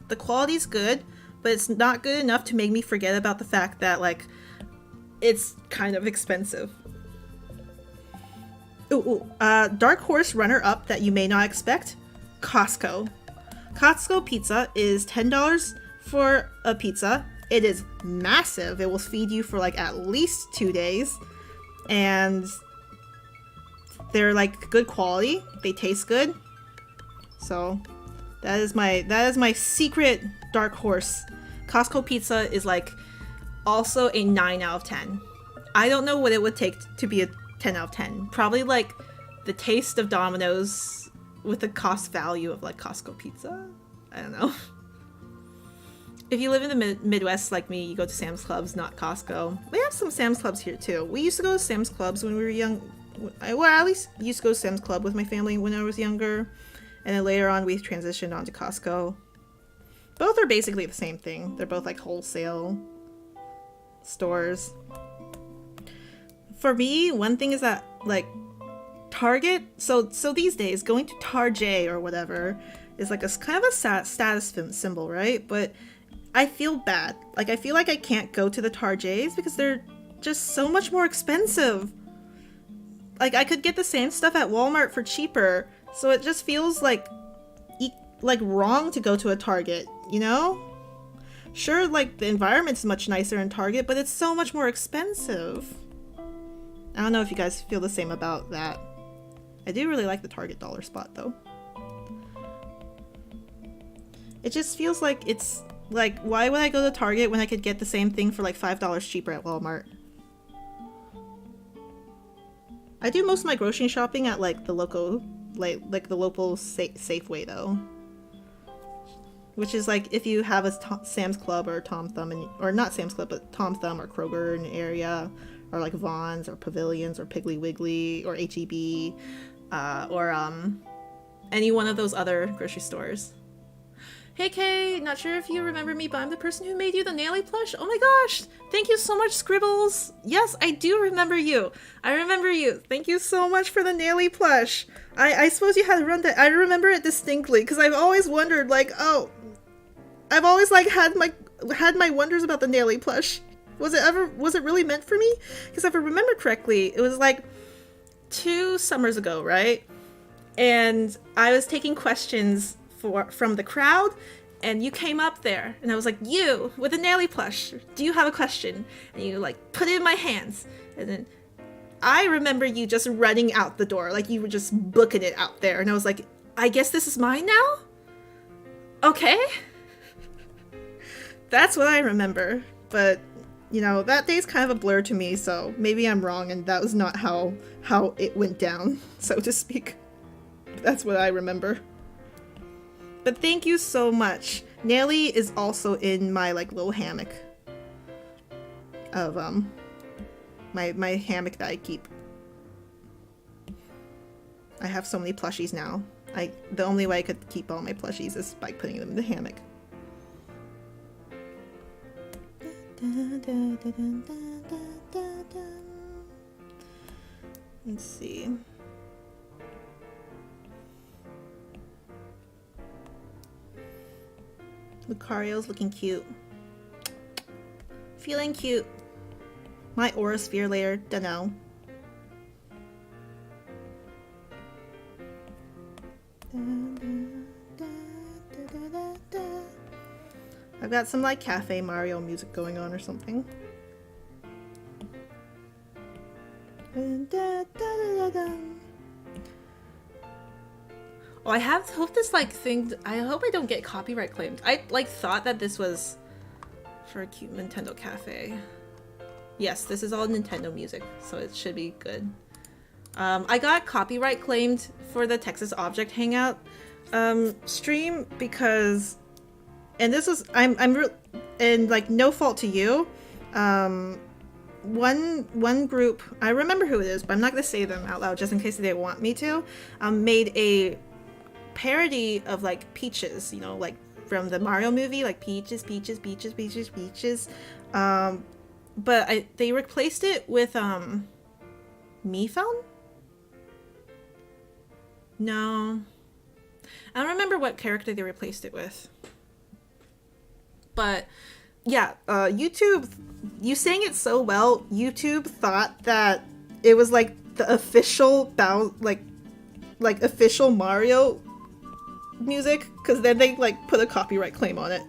The quality's good, but it's not good enough to make me forget about the fact that like it's kind of expensive. Dark horse runner up that you may not expect, Costco. Costco pizza is $10 for a pizza. It is massive. It will feed you for like at least 2 days, and they're like good quality. They taste good. So that is my secret dark horse. Costco pizza is like also a 9 out of 10. I don't know what it would take to be a 10 out of 10. Probably like the taste of Domino's with the cost value of like Costco pizza. I don't know. If you live in the Midwest like me, you go to Sam's Clubs, not Costco. We have some Sam's Clubs here too. We used to go to Sam's Clubs when we were young. Well, at least used to go to Sam's Club with my family when I was younger. And then later on we transitioned onto Costco. Both are basically the same thing. They're both like wholesale stores. For me, one thing is that like Target, so these days going to Target or whatever is like a kind of a status symbol, right? But I feel bad. Like I feel like I can't go to the Targets because they're just so much more expensive. Like I could get the same stuff at Walmart for cheaper, so it just feels like wrong to go to a Target, you know? Sure, like the environment's much nicer in Target, but it's so much more expensive. I don't know if you guys feel the same about that. I do really like the Target dollar spot though. It just feels like it's like, why would I go to Target when I could get the same thing for like $5 cheaper at Walmart? I do most of my grocery shopping at like the local, like the local Safeway though. Which is like if you have a Sam's Club or Tom Thumb, or not Sam's Club, but Tom Thumb or Kroger in an area, or like Vons or Pavilions or Piggly Wiggly or H-E-B, or any one of those other grocery stores. Hey Kay, not sure if you remember me, but I'm the person who made you the Naily plush. Oh my gosh, thank you so much, Scribbles. Yes, I do remember you. I remember you. Thank you so much for the Naily plush. I suppose you had to run that. I remember it distinctly because I've always wondered, like, oh, I've always like had my wonders about the Naily plush. Was it really meant for me? Because if I remember correctly, it was like 2 summers ago, right? And I was taking questions from the crowd, and you came up there, and I was like, you, with a Naily plush, do you have a question? And you like put it in my hands, and then I remember you just running out the door, like you were just booking it out there, and I was like, I guess this is mine now? Okay. That's what I remember. But, you know, that day's kind of a blur to me, so maybe I'm wrong and that was not how it went down, so to speak. That's what I remember. But thank you so much. Nelly is also in my like little hammock of my hammock that I keep. I have so many plushies now. The only way I could keep all my plushies is by putting them in the hammock. Let's see. Lucario's looking cute. Feeling cute. My aura sphere layer, dunno. I've got some like Cafe Mario music going on or something. Oh, I hope this like thing. I hope I don't get copyright claimed. I like thought that this was for a cute Nintendo Cafe. Yes, this is all Nintendo music, so it should be good. I got copyright claimed for the Texas Object Hangout stream because, and this was and like no fault to you. One group, I remember who it is, but I'm not gonna say them out loud just in case they want me to. Made a parody of like Peaches, you know, like from the Mario movie, like Peaches, Peaches, Peaches, Peaches, Peaches. But they replaced it with Miiphone? No. I don't remember what character they replaced it with. But yeah, YouTube, you sang it so well, YouTube thought that it was like the official like official Mario music, because then they like put a copyright claim on it.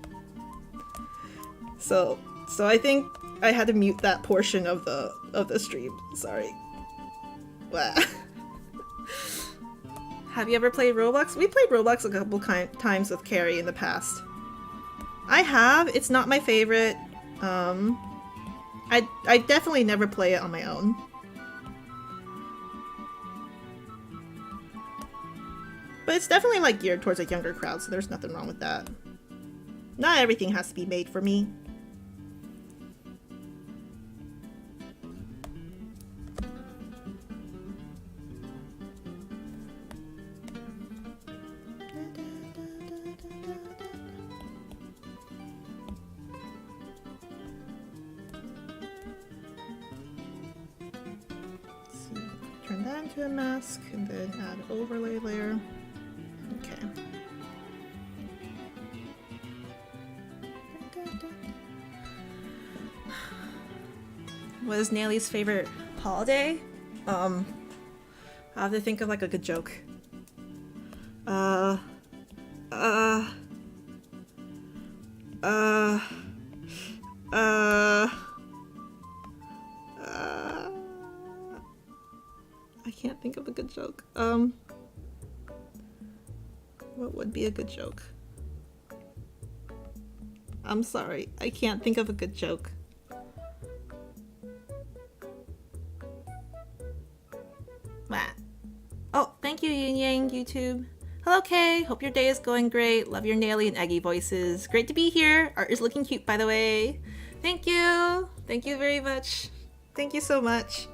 So I think I had to mute that portion of the stream. Sorry. Have you ever played Roblox? We played Roblox a couple times with Carrie in the past. I have. It's not my favorite. I definitely never play it on my own. But it's definitely like geared towards a younger crowd, so there's nothing wrong with that. Not everything has to be made for me. Turn that into a mask and then add overlay layer. Okay. What is Nelly's favorite holiday? I have to think of like a good joke. I can't think of a good joke. What would be a good joke? I'm sorry, I can't think of a good joke. Oh, thank you, Yin Yang YouTube. Hello, Kay. Hope your day is going great. Love your Nelly and Eggy voices. Great to be here. Art is looking cute, by the way. Thank you. Thank you very much. Thank you so much.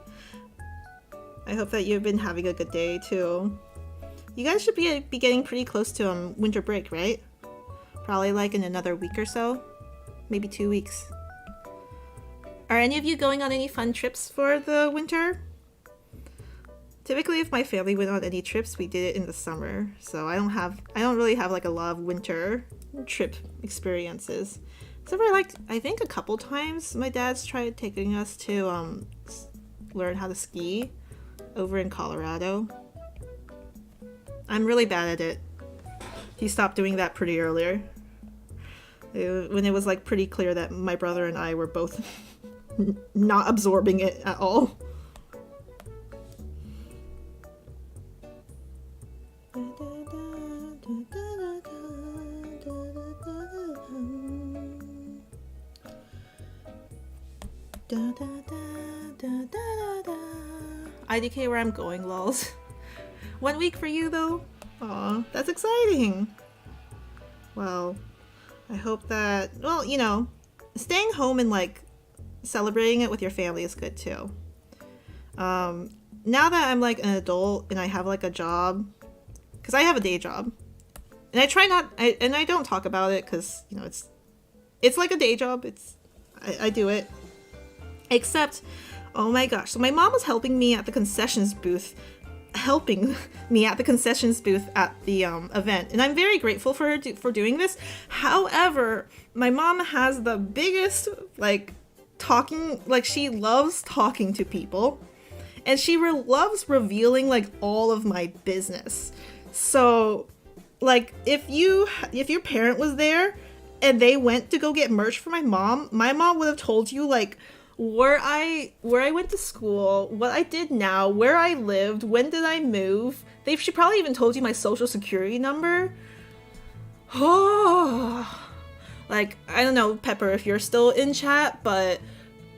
I hope that you've been having a good day, too. You guys should be getting pretty close to winter break, right? Probably like in another week or so. Maybe 2 weeks. Are any of you going on any fun trips for the winter? Typically, if my family went on any trips, we did it in the summer. So I don't really have like a lot of winter trip experiences. Except for like, I think a couple times my dad's tried taking us to learn how to ski over in Colorado. I'm really bad at it. He stopped doing that pretty earlier. When it was like pretty clear that my brother and I were both not absorbing it at all. IDK where I'm going, lols. 1 week for you though? Aw, that's exciting. Well, I hope that, well, you know, staying home and like celebrating it with your family is good too. Now that I'm like an adult and I have like a job, because I have a day job, and I try not, and I don't talk about it because, you know, it's like a day job. I do it. Except, oh my gosh, so my mom was helping me at the concessions booth at the event, and I'm very grateful for her for doing this. However, my mom has the biggest like talking, like she loves talking to people, and she loves revealing like all of my business. So like if your parent was there and they went to go get merch for my mom would have told you like where I went to school, what I did now, where I lived, when did I move. She probably even told you my social security number. Oh, like, I don't know, Pepper, if you're still in chat, but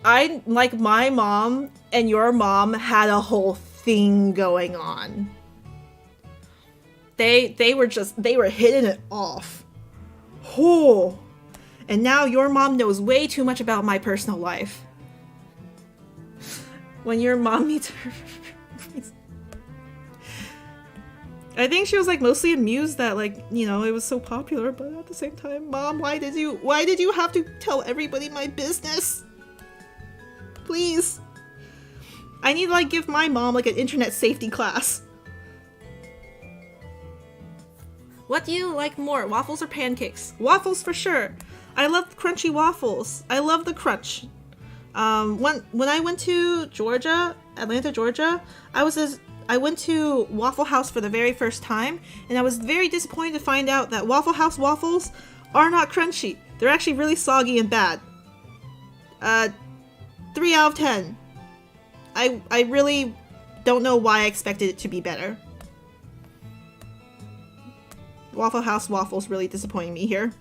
I, like, my mom and your mom had a whole thing going on. They were hitting it off. Oh, and now your mom knows way too much about my personal life. When your mom meets her, I think she was like mostly amused that like, you know, it was so popular, but at the same time, Mom, why did you have to tell everybody my business? Please. I need to like give my mom like an internet safety class. What do you like more, waffles or pancakes? Waffles for sure. I love crunchy waffles. I love the crunch. When I went to Georgia, Atlanta, Georgia, I went to Waffle House for the very first time, and I was very disappointed to find out that Waffle House waffles are not crunchy. They're actually really soggy and bad. 3 out of 10. I really don't know why I expected it to be better. Waffle House waffles really disappointing me here.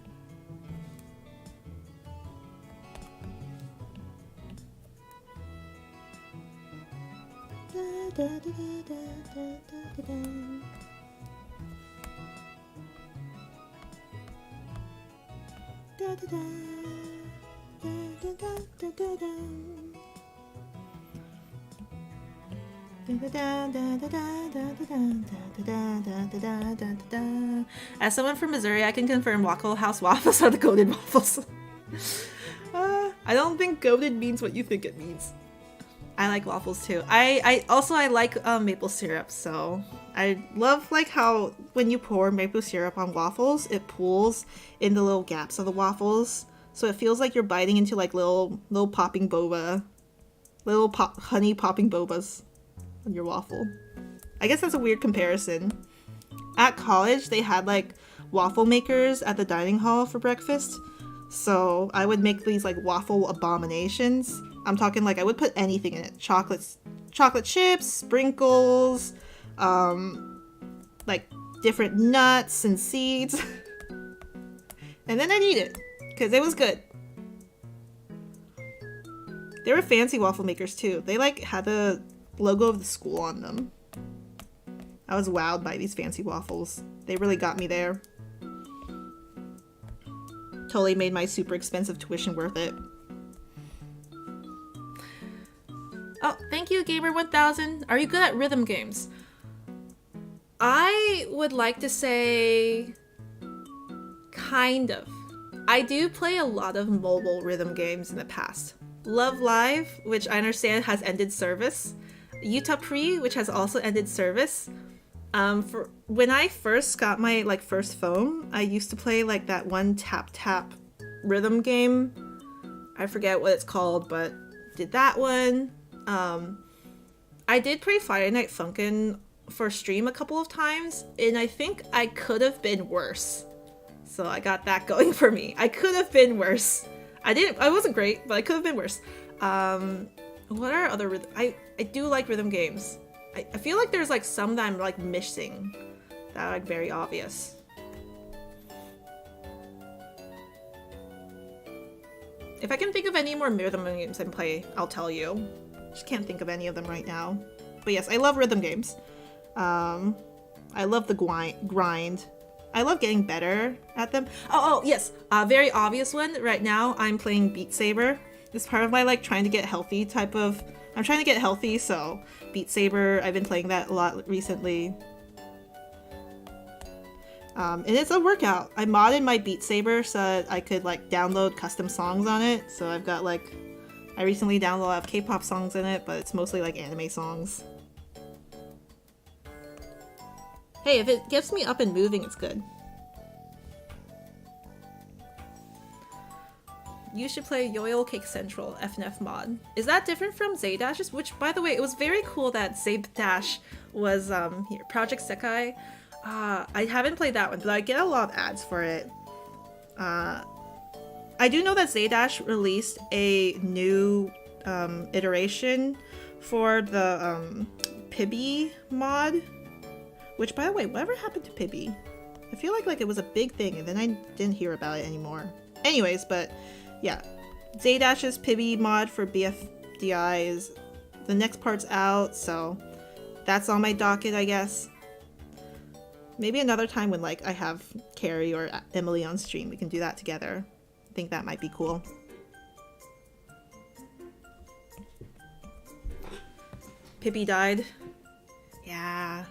As someone from Missouri, I can confirm Waffle House waffles are the goated waffles. I don't think goated means what you think it means. I like waffles too. I also like maple syrup, so I love like how when you pour maple syrup on waffles, it pools in the little gaps of the waffles, so it feels like you're biting into like little popping boba, honey popping bobas on your waffle. I guess that's a weird comparison. At college, they had like waffle makers at the dining hall for breakfast, so I would make these like waffle abominations. I'm talking like I would put anything in it. Chocolate chips, sprinkles, like different nuts and seeds. And then I'd eat it, because it was good. They were fancy waffle makers too. They like had the logo of the school on them. I was wowed by these fancy waffles. They really got me there. Totally made my super expensive tuition worth it. Oh, thank you, Gamer1000. Are you good at rhythm games? I would like to say kind of. I do play a lot of mobile rhythm games in the past. Love Live, which I understand has ended service. Utah Pre, which has also ended service. For when I first got my like first phone, I used to play like that one tap rhythm game. I forget what it's called, but did that one. I did play Friday Night Funkin' for stream a couple of times, and I think I could have been worse. So I got that going for me. I could have been worse. I wasn't great, but I could have been worse. What are other rhythm? I do like rhythm games. I feel like there's like some that I'm like missing that are like very obvious. If I can think of any more rhythm games I play, I'll tell you. Just can't think of any of them right now. But yes, I love rhythm games. I love the grind. I love getting better at them. Oh, yes. A very obvious one. Right now, I'm playing Beat Saber. It's part of my, like, trying to get healthy type of... I'm trying to get healthy, so Beat Saber, I've been playing that a lot recently. And it's a workout. I modded my Beat Saber so that I could, like, download custom songs on it. So I've got, like... I recently downloaded a lot of K-pop songs in it, but it's mostly, like, anime songs. Hey, if it gets me up and moving, it's good. You should play Yo-Yo Cake Central FNF mod. Is that different from Zaydash's? Which, by the way, it was very cool that Zaydash was here. Project Sekai. I haven't played that one, but I get a lot of ads for it. I do know that Zaydash released a new iteration for the Pibby mod. Which, by the way, whatever happened to Pibby? I feel like it was a big thing, and then I didn't hear about it anymore. Anyways, but yeah. Zaydash's Pibby mod for bfdi is... The next part's out, so that's on my docket, I guess. Maybe another time when, like, I have Carrie or Emily on stream, we can do that together. I think that might be cool. Pibby died. Yeah.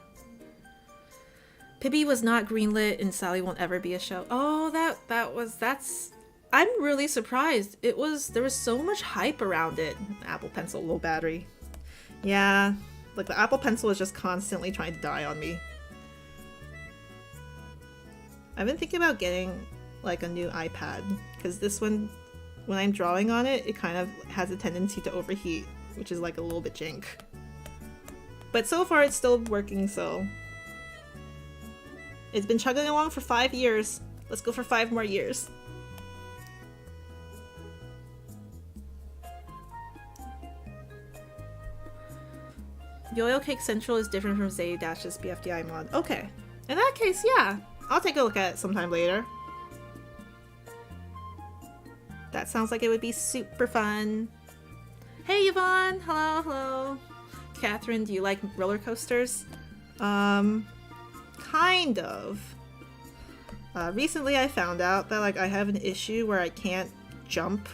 Pibby was not greenlit and Sally Won't Ever Be a Show. Oh, that's... I'm really surprised. There was so much hype around it. Apple Pencil, low battery. Yeah, like the Apple Pencil is just constantly trying to die on me. I've been thinking about getting like a new iPad, because this one, when I'm drawing on it, it kind of has a tendency to overheat, which is like a little bit jank. But so far it's still working, so... It's been chugging along for 5 years. Let's go for 5 more years. Yo-Yo Cake Central is different from Zaydash's bfdi mod. Okay. In that case, yeah. I'll take a look at it sometime later. That sounds like it would be super fun. Hey, Yvonne! Hello, hello. Catherine, do you like roller coasters? Kind of. Recently I found out that like I have an issue where I can't jump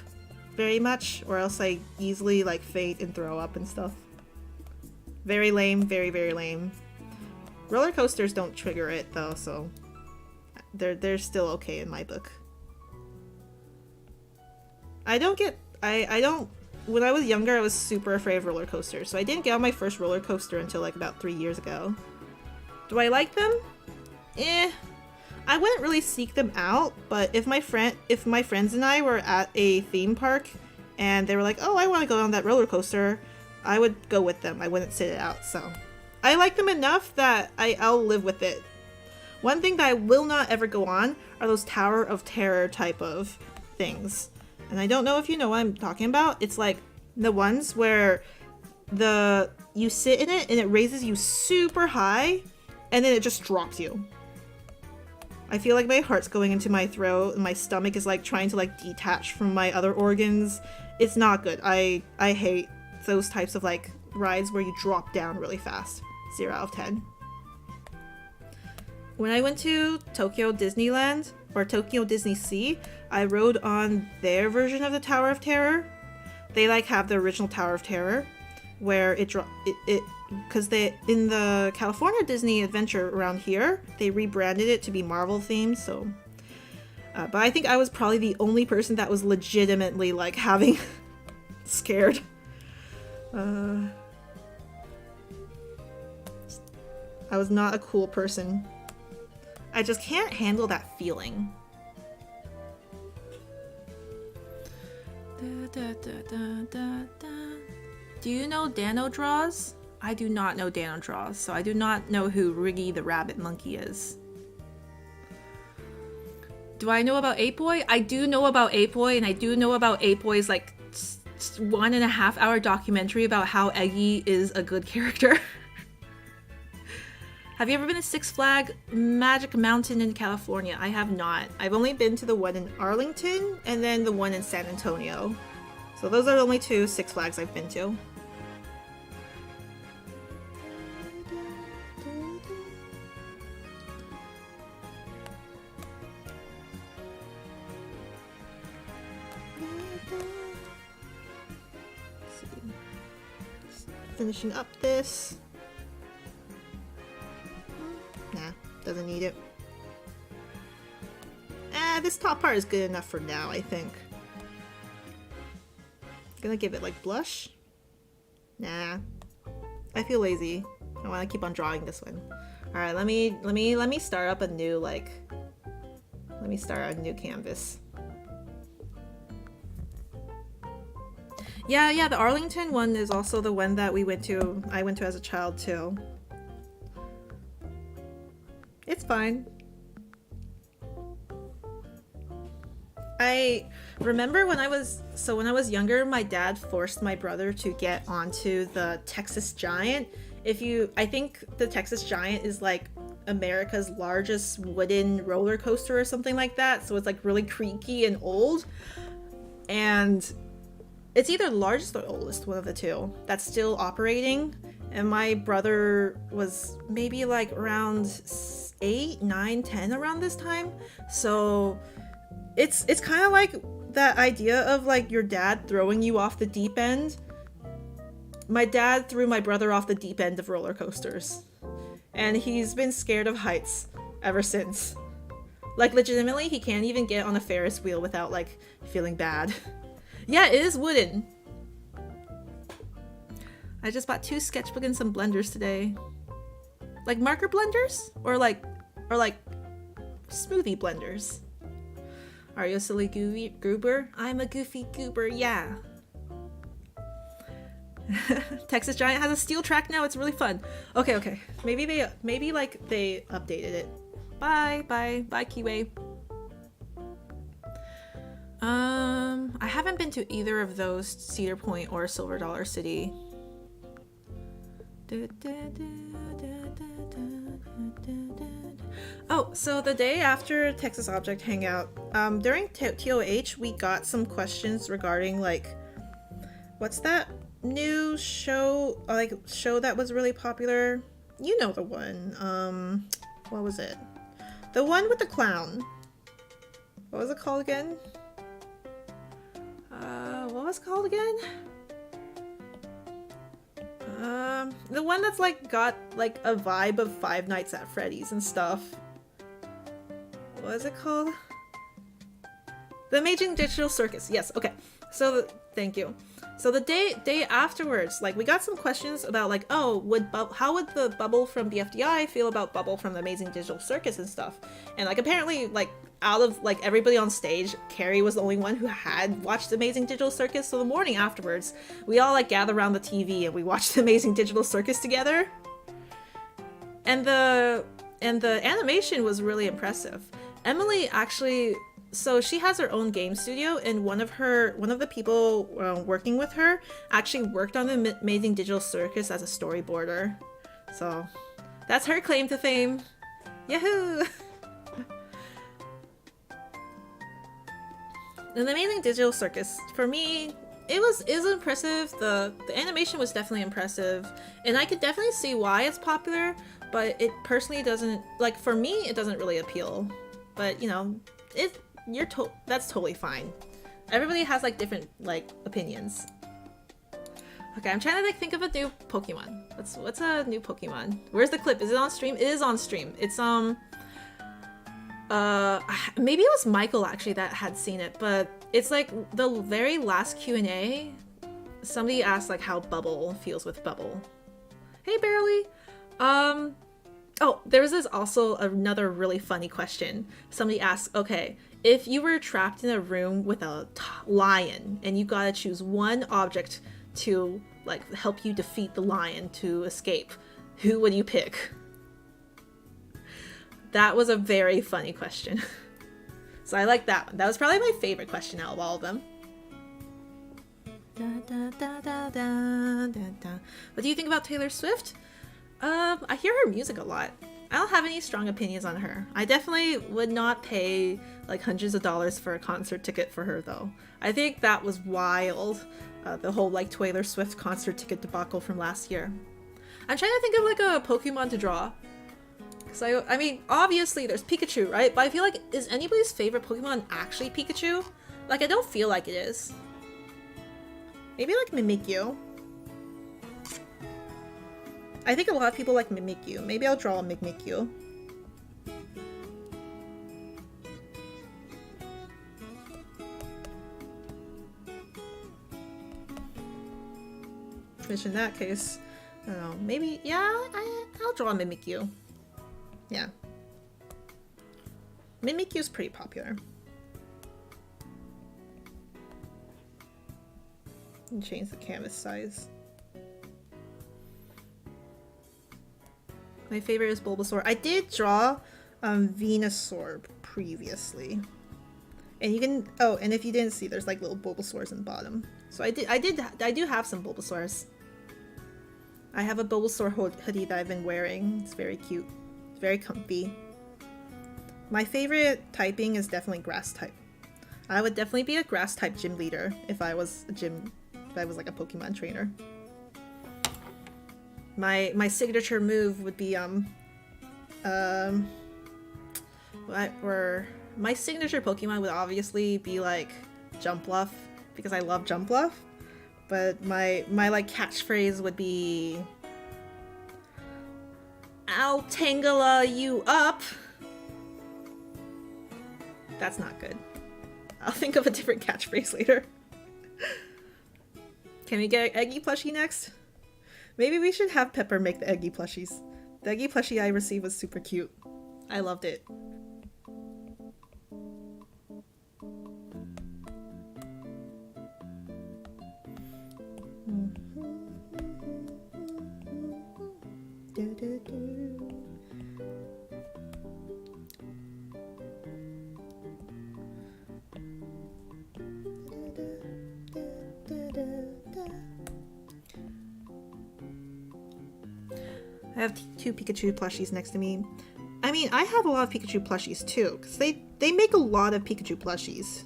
very much, or else I easily like faint and throw up and stuff. Very lame, very, very lame. Roller coasters don't trigger it though, so they're still okay in my book. I don't when I was younger I was super afraid of roller coasters, so I didn't get on my first roller coaster until like about 3 years ago. Do I like them? Eh. I wouldn't really seek them out, but if my friends and I were at a theme park and they were like, oh, I want to go on that roller coaster, I would go with them. I wouldn't sit it out, so. I like them enough that I'll live with it. One thing that I will not ever go on are those Tower of Terror type of things. And I don't know if you know what I'm talking about. It's like the ones where you sit in it and it raises you super high and then it just drops you. I feel like my heart's going into my throat and my stomach is like trying to like detach from my other organs. It's not good. I hate those types of like rides where you drop down really fast. 0 out of 10. When I went to Tokyo Disneyland or Tokyo Disney Sea, I rode on their version of the Tower of Terror. They like have the original Tower of Terror where because in the California Disney Adventure around here, they rebranded it to be Marvel themed, so but I think I was probably the only person that was legitimately like having scared. I was not a cool person. I just can't handle that feeling. Do you know Dano Draws? I do not know Dano Draws, so I do not know who Riggy the Rabbit Monkey is. Do I know about 8boy? I do know about 8boy, and I do know about 8boy's like 1.5 hour documentary about how Eggy is a good character. Have you ever been to Six Flags Magic Mountain in California? I have not. I've only been to the one in Arlington and then the one in San Antonio. So those are the only 2 Six Flags I've been to. Finishing up this. Nah, doesn't need it. This top part is good enough for now, I think. Gonna give it like blush. Nah, I feel lazy. I want to keep on drawing this one. All right, let me start up a new let me start a new canvas. Yeah, the Arlington one is also the one that I went to as a child too. It's fine. I remember when I was younger, my dad forced my brother to get onto the Texas Giant. I think the Texas Giant is like America's largest wooden roller coaster or something like that. So it's like really creaky and old. And it's either the largest or oldest, one of the 2, that's still operating. And my brother was maybe like around 8, 9, 10 around this time. So it's kind of like that idea of like your dad throwing you off the deep end. My dad threw my brother off the deep end of roller coasters. And he's been scared of heights ever since. Like legitimately, he can't even get on a Ferris wheel without like feeling bad. Yeah, it is wooden. I just bought 2 sketchbook and some blenders today. Like marker blenders? Or like smoothie blenders. Are you a silly goober? I'm a goofy goober, yeah. Texas Giant has a steel track now, it's really fun. Okay. Maybe they updated it. Bye, Kiwi. I haven't been to either of those, Cedar Point or Silver Dollar City. Oh, so the day after Texas Object Hangout, during TOH, we got some questions regarding like, what's that new show, show that was really popular? You know the one. What was it? The one with the clown. What was it called again? What was it called again? The one that's like got like a vibe of Five Nights at Freddy's and stuff. What is it called? The Amazing Digital Circus. Yes, okay. So thank you. So the day afterwards, like we got some questions about like, oh, how would the Bubble from BFDI feel about Bubble from the Amazing Digital Circus and stuff? And like apparently like out of like everybody on stage, Carrie was the only one who had watched Amazing Digital Circus. So the morning afterwards, we all like gathered around the TV and we watched the Amazing Digital Circus together. And the animation was really impressive. Emily actually, so she has her own game studio, and one of the people working with her actually worked on the Amazing Digital Circus as a storyboarder. So that's her claim to fame. Yahoo! And the Amazing Digital Circus, for me, it was impressive. The animation was definitely impressive, and I could definitely see why it's popular, but it personally doesn't, like, for me, it doesn't really appeal. But, you know, that's totally fine. Everybody has, like, different, like, opinions. Okay, I'm trying to, like, think of a new Pokemon. What's a new Pokemon? Where's the clip? Is it on stream? It is on stream. It's, maybe it was Michael, actually, that had seen it, but it's, like, the very last Q&A, somebody asked, like, how Bubble feels with Bubble. Hey, Barely! Oh, there was also another really funny question. Somebody asked, okay, if you were trapped in a room with a lion and you gotta choose one object to like help you defeat the lion to escape, who would you pick? That was a very funny question. So I like that one. That was probably my favorite question out of all of them. What do you think about Taylor Swift? I hear her music a lot. I don't have any strong opinions on her. I definitely would not pay like hundreds of dollars for a concert ticket for her though. I think that was wild. The whole like Taylor Swift concert ticket debacle from last year. I'm trying to think of like a Pokemon to draw. So I mean, obviously there's Pikachu, right? But I feel like, is anybody's favorite Pokemon actually Pikachu? Like, I don't feel like it is. Maybe like Mimikyu. I think a lot of people like Mimikyu. Maybe I'll draw a Mimikyu. Which in that case, I don't know, maybe, yeah, I'll draw a Mimikyu. Yeah. Mimikyu's pretty popular. And change the canvas size. My favorite is Bulbasaur. I did draw Venusaur previously. And you can, oh, and if you didn't see, there's like little Bulbasaurs in the bottom. So I do have some Bulbasaurs. I have a Bulbasaur hoodie that I've been wearing. It's very cute. It's very comfy. My favorite typing is definitely grass type. I would definitely be a grass type gym leader if I was like a Pokemon trainer. My signature move would be my signature Pokemon would obviously be like Jumpluff because I love Jumpluff. But my like catchphrase would be "I'll Tangela you up." That's not good. I'll think of a different catchphrase later. Can we get an Eggy plushie next? Maybe we should have Pepper make the Eggy plushies. The Eggy plushie I received was super cute. I loved it. I have two Pikachu plushies next to me. I mean, I have a lot of Pikachu plushies too, because they make a lot of Pikachu plushies.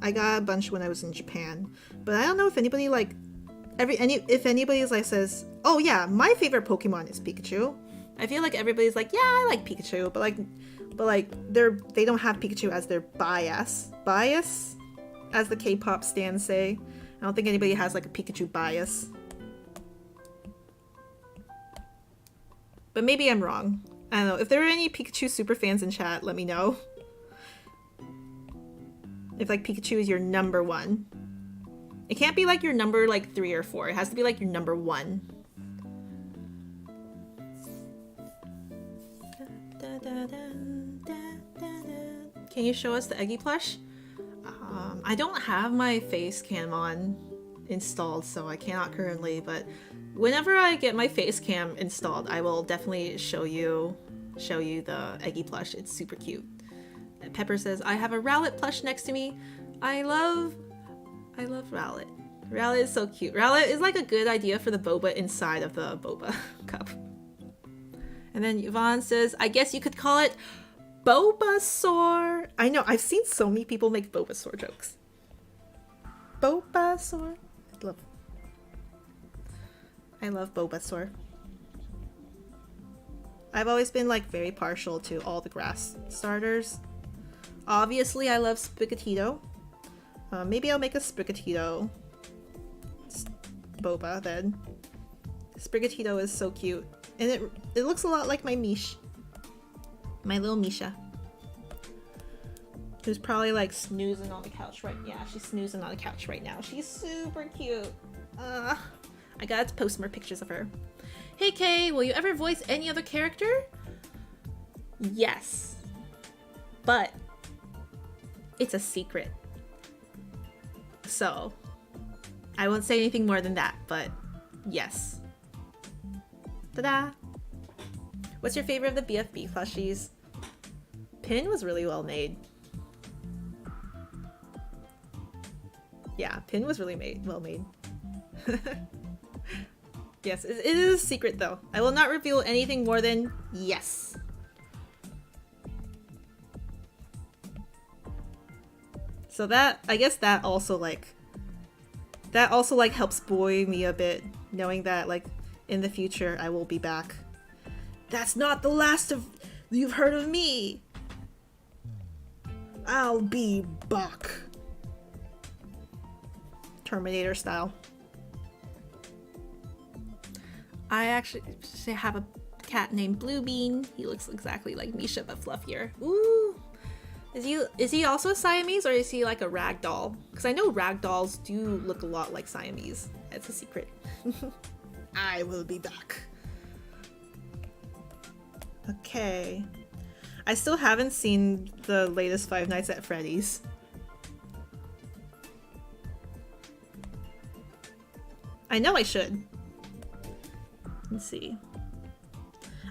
I got a bunch when I was in Japan, but I don't know if anybody like if anybody like says, "Oh yeah, my favorite Pokemon is Pikachu." I feel like everybody's like, "Yeah, I like Pikachu," but like they don't have Pikachu as their bias, as the K-pop stans say. I don't think anybody has like a Pikachu bias. But maybe I'm wrong. I don't know. If there are any Pikachu super fans in chat, let me know. If like Pikachu is your number one. It can't be like your number like 3 or 4. It has to be like your number 1. Can you show us the Eggy plush? I don't have my face cam on installed, so I cannot currently, but whenever I get my face cam installed, I will definitely show you the Eggy plush. It's super cute. Pepper says, I have a Rowlet plush next to me. I love Rowlet. Rowlet is so cute. Rowlet is like a good idea for the boba inside of the boba cup. And then Yvonne says, I guess you could call it Bobasaur. I know, I've seen so many people make Bobasaur jokes. Bobasaur. I love Bobasaur. I've always been like very partial to all the grass starters. Obviously, I love Sprigatito. Maybe I'll make a Sprigatito Boba then. Sprigatito is so cute. And it looks a lot like my Mish. My little Misha. Who's probably like snoozing on the couch right now. Yeah, she's snoozing on the couch right now. She's super cute. I got to post more pictures of her. Hey Kay, will you ever voice any other character? Yes. But it's a secret. So I won't say anything more than that, but yes. Ta-da! What's your favorite of the BFB plushies? Pin was really well made. Yeah, Pin was really well made. Yes, it is a secret though. I will not reveal anything more than yes. So that, I guess that also like helps buoy me a bit, knowing that like in the future I will be back. That's not the last of you've heard of me. I'll be back. Terminator style. I actually have a cat named Bluebean. He looks exactly like Misha but fluffier. Ooh. Is he also a Siamese, or is he like a ragdoll? Because I know ragdolls do look a lot like Siamese. It's a secret. I will be back. Okay. I still haven't seen the latest Five Nights at Freddy's. I know I should. Let's see.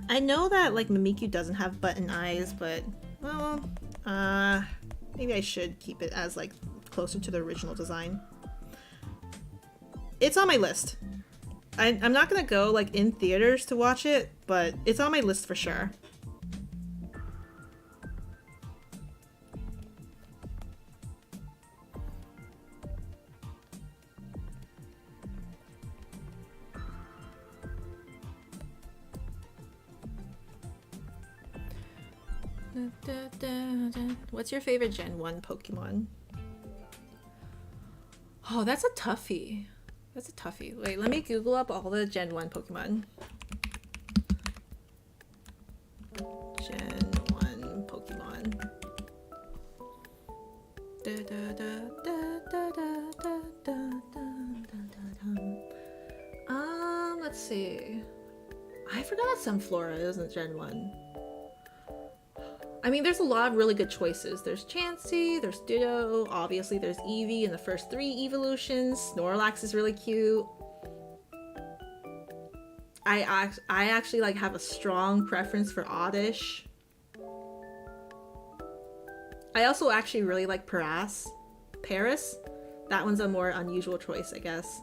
I know that like Mimikyu doesn't have button eyes, but well, maybe I should keep it as like closer to the original design. It's on my list. I'm not gonna go like in theaters to watch it, but it's on my list for sure. What's your favorite Gen 1 Pokemon? Oh, that's a toughie. That's a toughie. Wait, let me Google up all the Gen 1 Pokemon. Gen 1 Pokemon. Let's see. I forgot that Sunflora isn't Gen 1. I mean, there's a lot of really good choices. There's Chansey, there's Ditto, obviously there's Eevee in the first 3 evolutions. Snorlax is really cute. I actually like have a strong preference for Oddish. I also actually really like Paras. Paris? That one's a more unusual choice, I guess.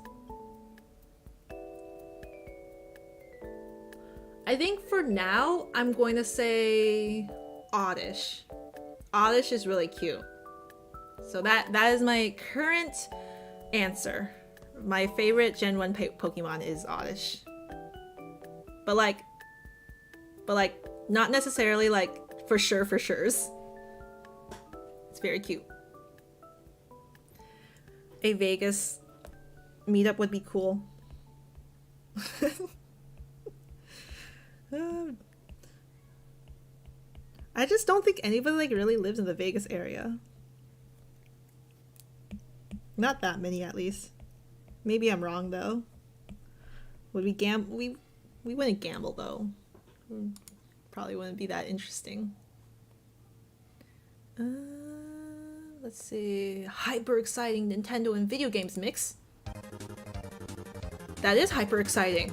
I think for now, I'm going to say Oddish. Oddish is really cute. So that is my current answer. My favorite Gen 1 Pokemon is Oddish. But like not necessarily like for sure's. It's very cute. A Vegas meetup would be cool. I just don't think anybody like really lives in the Vegas area. Not that many, at least. Maybe I'm wrong though. Would we gamble? We wouldn't gamble though. Probably wouldn't be that interesting. Let's see. Hyper exciting Nintendo and video games mix. That is hyper exciting.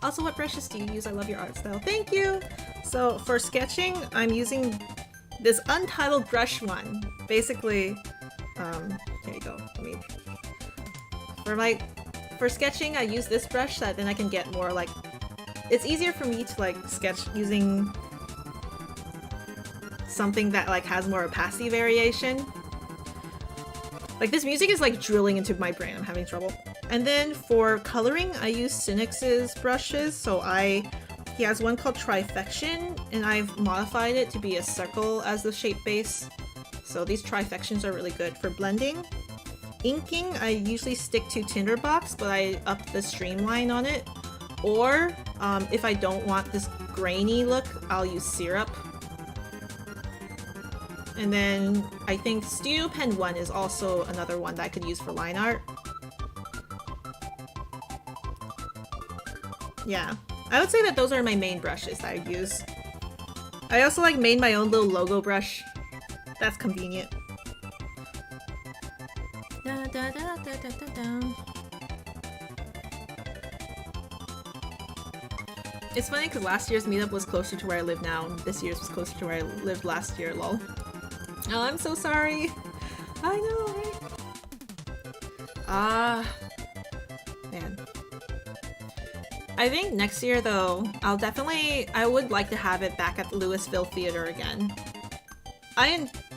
Also, what brushes do you use? I love your art style. Thank you! So for sketching, I'm using this untitled brush one. Basically, here you go. For sketching, I use this brush that then I can get more like, it's easier for me to like sketch using something that like has more opacity variation. Like this music is like drilling into my brain. I'm having trouble. And then for coloring, I use Cynix's brushes. So he has one called Trifection, and I've modified it to be a circle as the shape base. So these Trifections are really good for blending. Inking, I usually stick to Tinderbox, but I up the streamline on it. Or if I don't want this grainy look, I'll use Syrup. And then I think Studio Pen 1 is also another one that I could use for line art. Yeah, I would say that those are my main brushes that I use. I also like made my own little logo brush. That's convenient. It's funny because last year's meetup was closer to where I live now, and this year's was closer to where I lived last year, lol. Oh, I'm so sorry. I know, right? Man. I think next year though, I would like to have it back at the Louisville Theater again.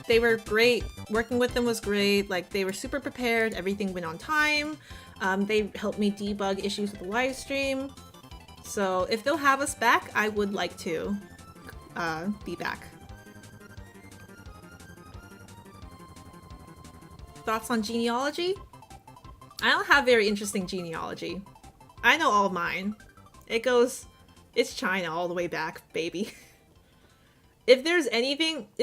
They were great. Working with them was great. Like, they were super prepared. Everything went on time. They helped me debug issues with the live stream. So if they'll have us back, I would like to be back. Thoughts on genealogy? I don't have very interesting genealogy. I know all of mine. It's China all the way back, baby. If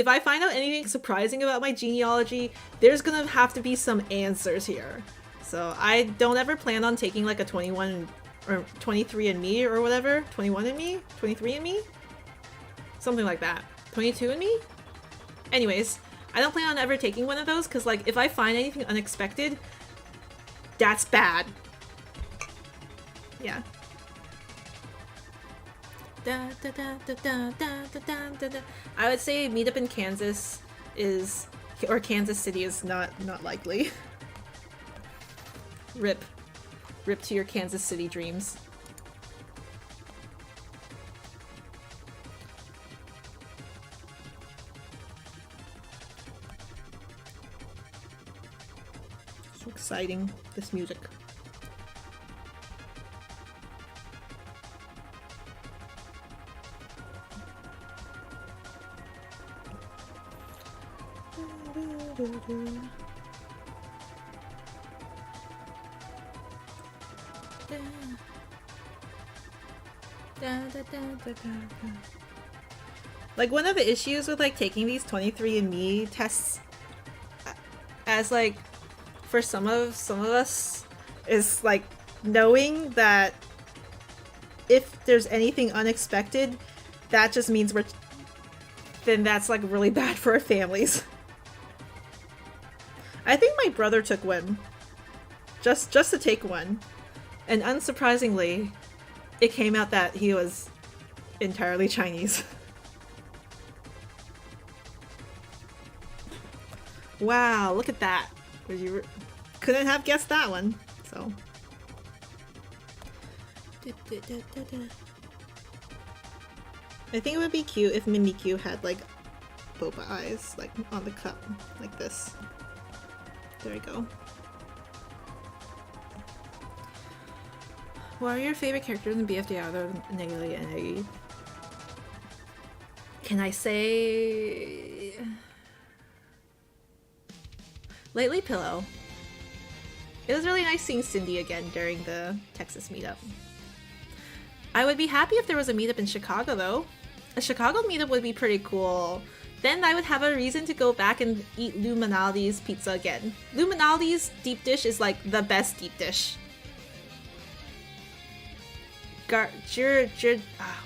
I find out anything surprising about my genealogy, there's gonna have to be some answers here. So I don't ever plan on taking like a 21 or 23andMe or whatever. 21andMe? 23andMe? Something like that. 22andMe? Anyways, I don't plan on ever taking one of those because, like, if I find anything unexpected, that's bad. Yeah. I would say meetup in Kansas or Kansas City is not likely. Rip to your Kansas City dreams. So exciting, this music. Like, one of the issues with like taking these 23andMe tests as like for some of us is like knowing that if there's anything unexpected, that just means then that's like really bad for our families. I think my brother took one. Just to take one. And unsurprisingly, it came out that he was entirely Chinese. Wow, look at that. You couldn't have guessed that one, so. I think it would be cute if Mimikyu had like Boba eyes, like on the cup, like this. There we go. What are your favorite characters in BFD other than Negaly and Eggy? Can I say... Lately Pillow. It was really nice seeing Cindy again during the Texas meetup. I would be happy if there was a meetup in Chicago though. A Chicago meetup would be pretty cool. Then I would have a reason to go back and eat Lou Manaldi's pizza again. Lou Manaldi's deep dish is like the best deep dish. What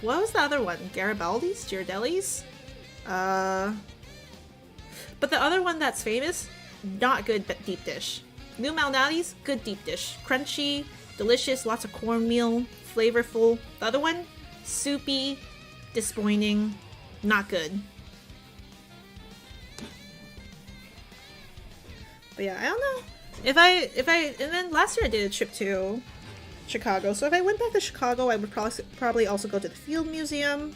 was the other one? Garibaldi's? Girardelli's? But the other one that's famous, not good but deep dish. Lou Malnati's, good deep dish. Crunchy, delicious, lots of cornmeal, flavorful. The other one, soupy, disappointing, not good. But yeah, I don't know. And then last year I did a trip to Chicago, so if I went back to Chicago, I would probably also go to the Field Museum.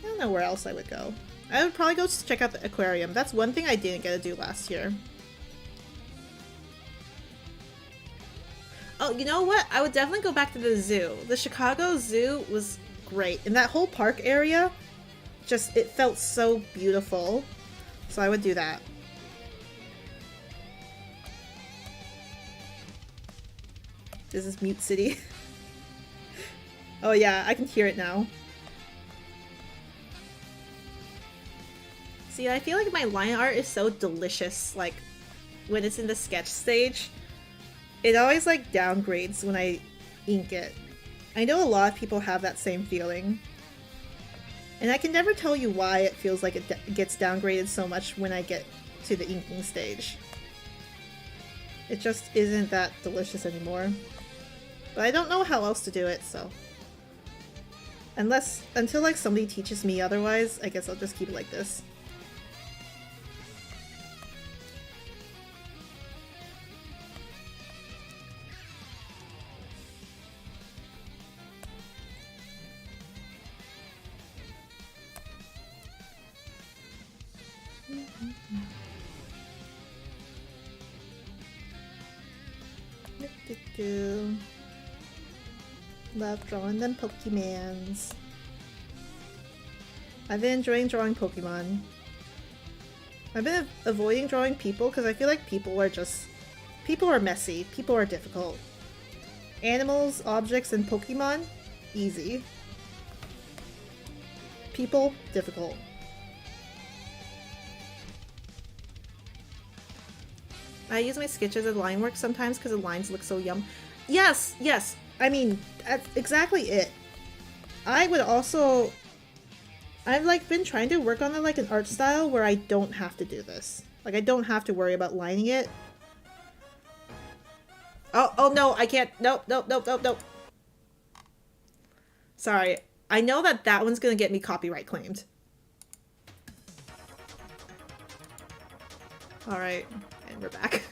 I don't know where else I would go. I would probably go check out the aquarium. That's one thing I didn't get to do last year. Oh, you know what? I would definitely go back to the zoo. The Chicago Zoo was great. And that whole park area, it felt so beautiful. So I would do that. This is Mute City. Oh yeah, I can hear it now. See, I feel like my line art is so delicious, like, when it's in the sketch stage. It always, like, downgrades when I ink it. I know a lot of people have that same feeling. And I can never tell you why it feels like it gets downgraded so much when I get to the inking stage. It just isn't that delicious anymore. But I don't know how else to do it, so... Until like somebody teaches me otherwise, I guess I'll just keep it like this. Love drawing them Pokemons. I've been enjoying drawing Pokemon. I've been avoiding drawing people because I feel like people are messy. People are difficult. Animals, objects, and Pokemon, easy. People, difficult. I use my sketches as line work sometimes because the lines look so yum. Yes, yes. I mean, that's exactly it. I would also... I've like been trying to work on like an art style where I don't have to do this. Like I don't have to worry about lining it. Oh no, I can't. Nope. Sorry. I know that one's gonna get me copyright claimed. Alright, and we're back.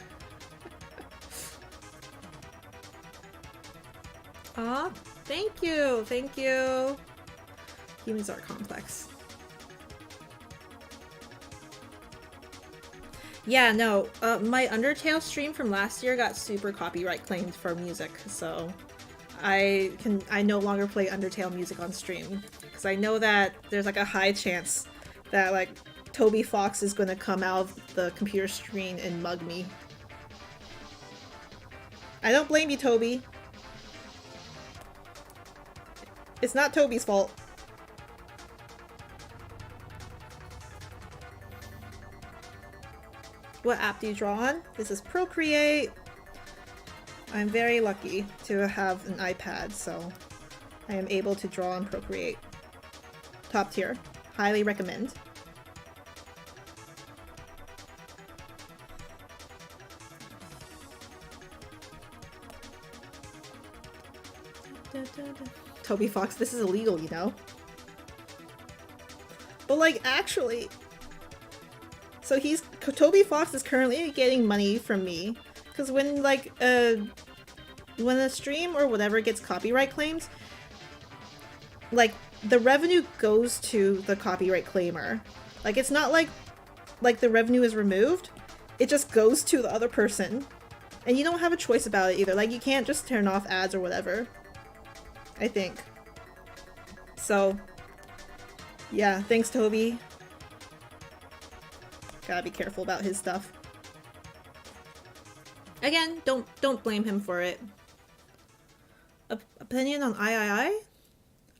Aw, thank you, thank you. Humans are complex. Yeah, no, my Undertale stream from last year got super copyright claimed for music, so I no longer play Undertale music on stream. Because I know that there's like a high chance that like Toby Fox is gonna come out of the computer screen and mug me. I don't blame you, Toby. It's not Toby's fault. What app do you draw on? This is Procreate. I'm very lucky to have an iPad, so I am able to draw on Procreate. Top tier. Highly recommend. Toby Fox, this is illegal, you know? But like, actually... So Toby Fox is currently getting money from me, because when like when a stream or whatever gets copyright claims, like the revenue goes to the copyright claimer. Like it's not like the revenue is removed, it just goes to the other person, and you don't have a choice about it either. Like you can't just turn off ads or whatever, I think. So yeah, thanks Toby. Gotta be careful about his stuff. Again, don't blame him for it. Opinion on III?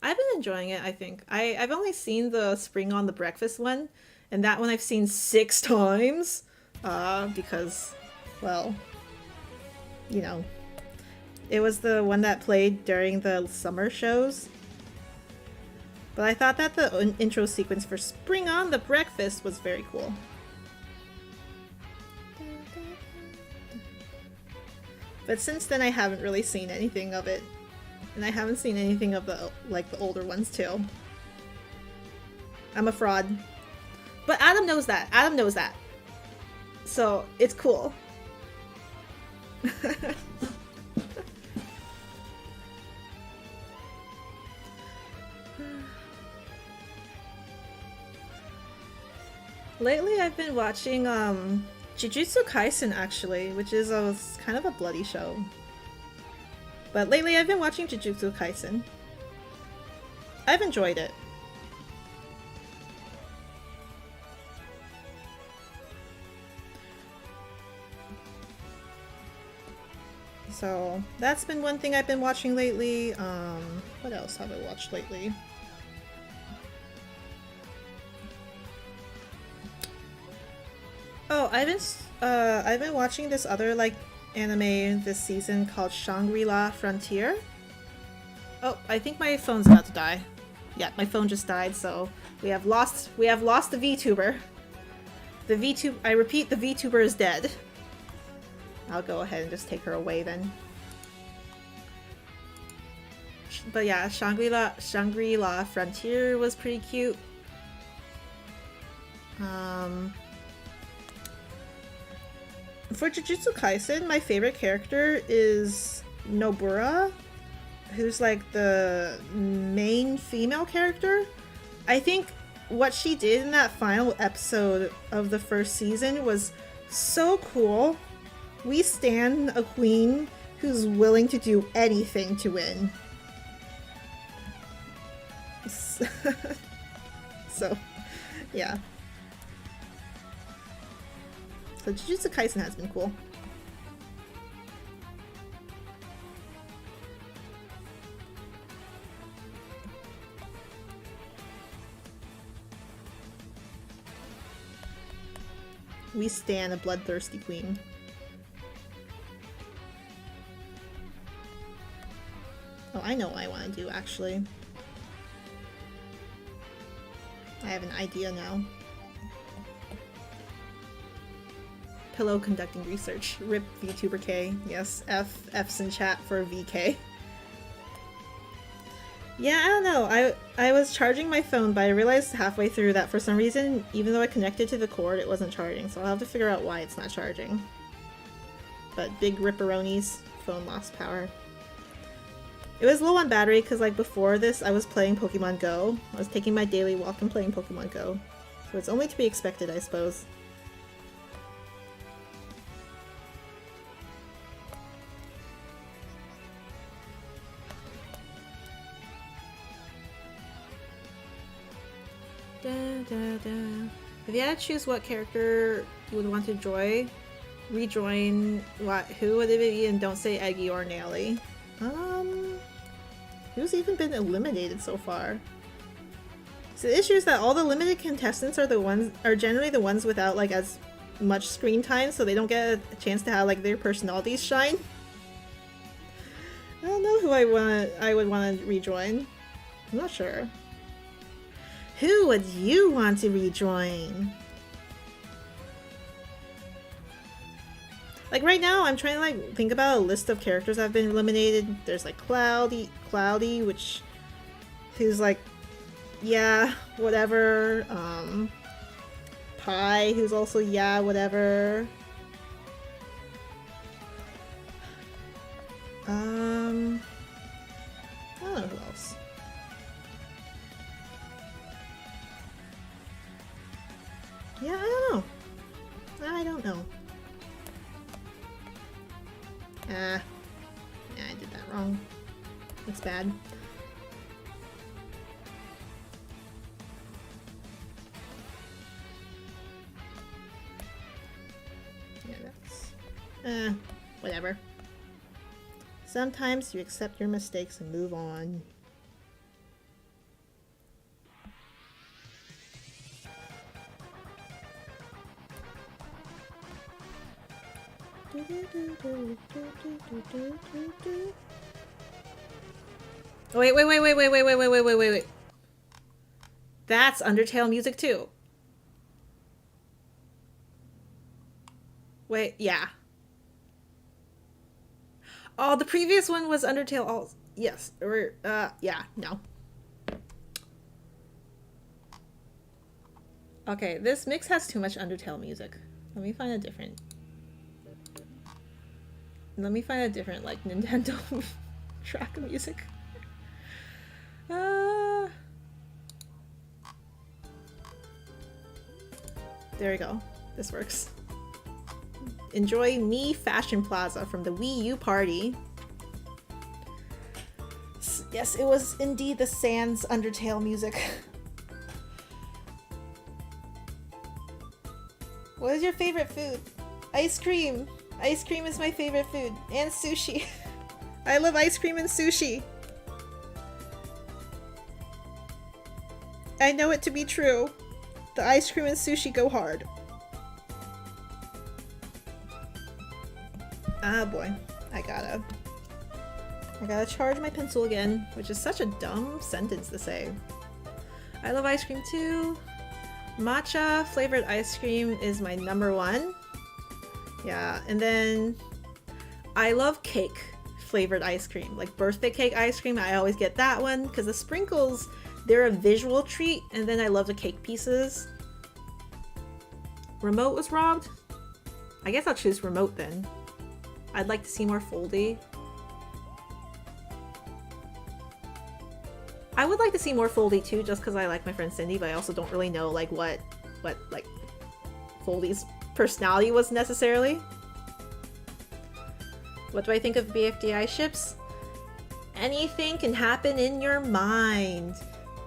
I've been enjoying it, I think. I've only seen the Spring on the Breakfast one, and that one I've seen 6 times. Because, well, you know, it was the one that played during the summer shows. But I thought that the intro sequence for Spring on the Breakfast was very cool. But since then I haven't really seen anything of it. And I haven't seen anything of the older ones too. I'm a fraud. But Adam knows that. Adam knows that. So, it's cool. Lately I've been watching Jujutsu Kaisen actually, which is kind of a bloody show. But lately I've been watching Jujutsu Kaisen. I've enjoyed it. So that's been one thing I've been watching lately. What else have I watched lately? Oh, I've been watching this other like anime this season called Shangri-La Frontier. Oh, I think my phone's about to die. Yeah, my phone just died, so we have lost the VTuber. I repeat, the VTuber is dead. I'll go ahead and just take her away then. But yeah, Shangri-La Frontier was pretty cute. For Jujutsu Kaisen, my favorite character is Nobura, who's like the main female character. I think what she did in that final episode of the first season was so cool. We stan a queen who's willing to do anything to win. So, yeah. So Jujutsu Kaisen has been cool. We stan a bloodthirsty queen. Oh, I know what I want to do, actually. I have an idea now. Pillow conducting research. RIP VTuber K. Yes, F's in chat for VK. Yeah, I don't know. I was charging my phone, but I realized halfway through that for some reason, even though I connected to the cord, it wasn't charging. So I'll have to figure out why it's not charging. But big ripperonis, phone lost power. It was low on battery because, like, before this, I was playing Pokemon Go. I was taking my daily walk and playing Pokemon Go. So it's only to be expected, I suppose. Da, da, da. If you had to choose what character you would want to rejoin, who would it be? And don't say Eggy or Nelly. Who's even been eliminated so far? So the issue is that all the limited contestants are generally the ones without like as much screen time, so they don't get a chance to have like their personalities shine. I don't know who I would want to rejoin. I'm not sure. Who would you want to rejoin? Like right now, I'm trying to like think about a list of characters that have been eliminated. There's like Cloudy, who's like, yeah, whatever. Pi, who's also yeah, whatever. I don't know who else. Yeah, I don't know. I don't know. Yeah, I did that wrong. That's bad. Yeah, that's... whatever. Sometimes you accept your mistakes and move on. Oh, wait. That's Undertale music too. Wait, yeah. Oh, the previous one was Undertale all... Yes, or, yeah, no. Okay, this mix has too much Undertale music. Let me find a different... like, Nintendo track of music. There we go. This works. Enjoy Me Fashion Plaza from the Wii U party. Yes, it was indeed the Sans Undertale music. What is your favorite food? Ice cream. Ice cream is my favorite food. And sushi. I love ice cream and sushi. I know it to be true. The ice cream and sushi go hard. Ah boy. I gotta charge my pencil again, which is such a dumb sentence to say. I love ice cream too. Matcha flavored ice cream is my #1. Yeah, and then I love cake flavored ice cream. Like birthday cake ice cream, I always get that one because the sprinkles, they're a visual treat, and then I love the cake pieces. Remote was robbed? I guess I'll choose remote then. I'd like to see more Foldy. I would like to see more Foldy too, just because I like my friend Cindy, but I also don't really know like what like Foldy's personality was necessarily. What do I think of BFDI ships? Anything can happen in your mind.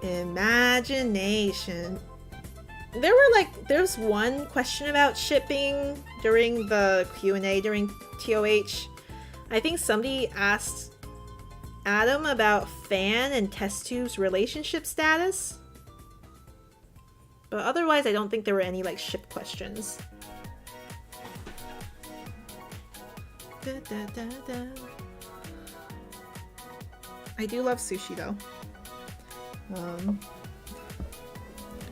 Imagination. There's one question about shipping during the Q&A during TOH. I think somebody asked Adam about Fan and Test Tube's relationship status. But otherwise, I don't think there were any like ship questions. Da, da, da, da. I do love sushi though.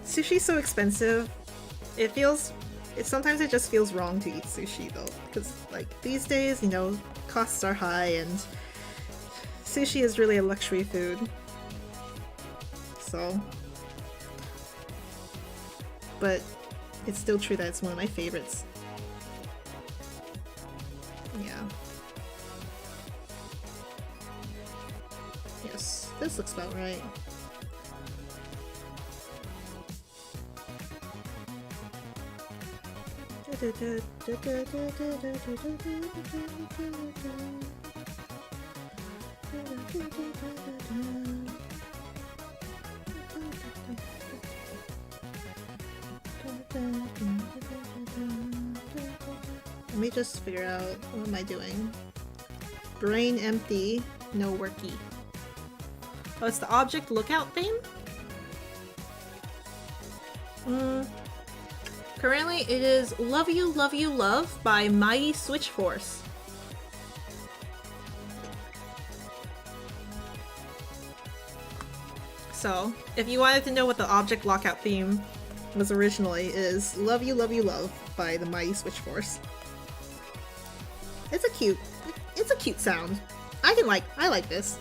Sushi's so expensive. Sometimes it just feels wrong to eat sushi though, because like these days, you know, costs are high and sushi is really a luxury food. So, but it's still true that it's one of my favorites. Yeah. Yes, this looks about right. Let me just figure out what am I doing. Brain empty, no worky. Oh, it's the object lookout theme? Currently it is Love You, Love You, Love by Mighty Switch Force. So, if you wanted to know what the object lockout theme was originally, it is Love You, Love You, Love by the Mighty Switch Force. It's a cute sound. I like this.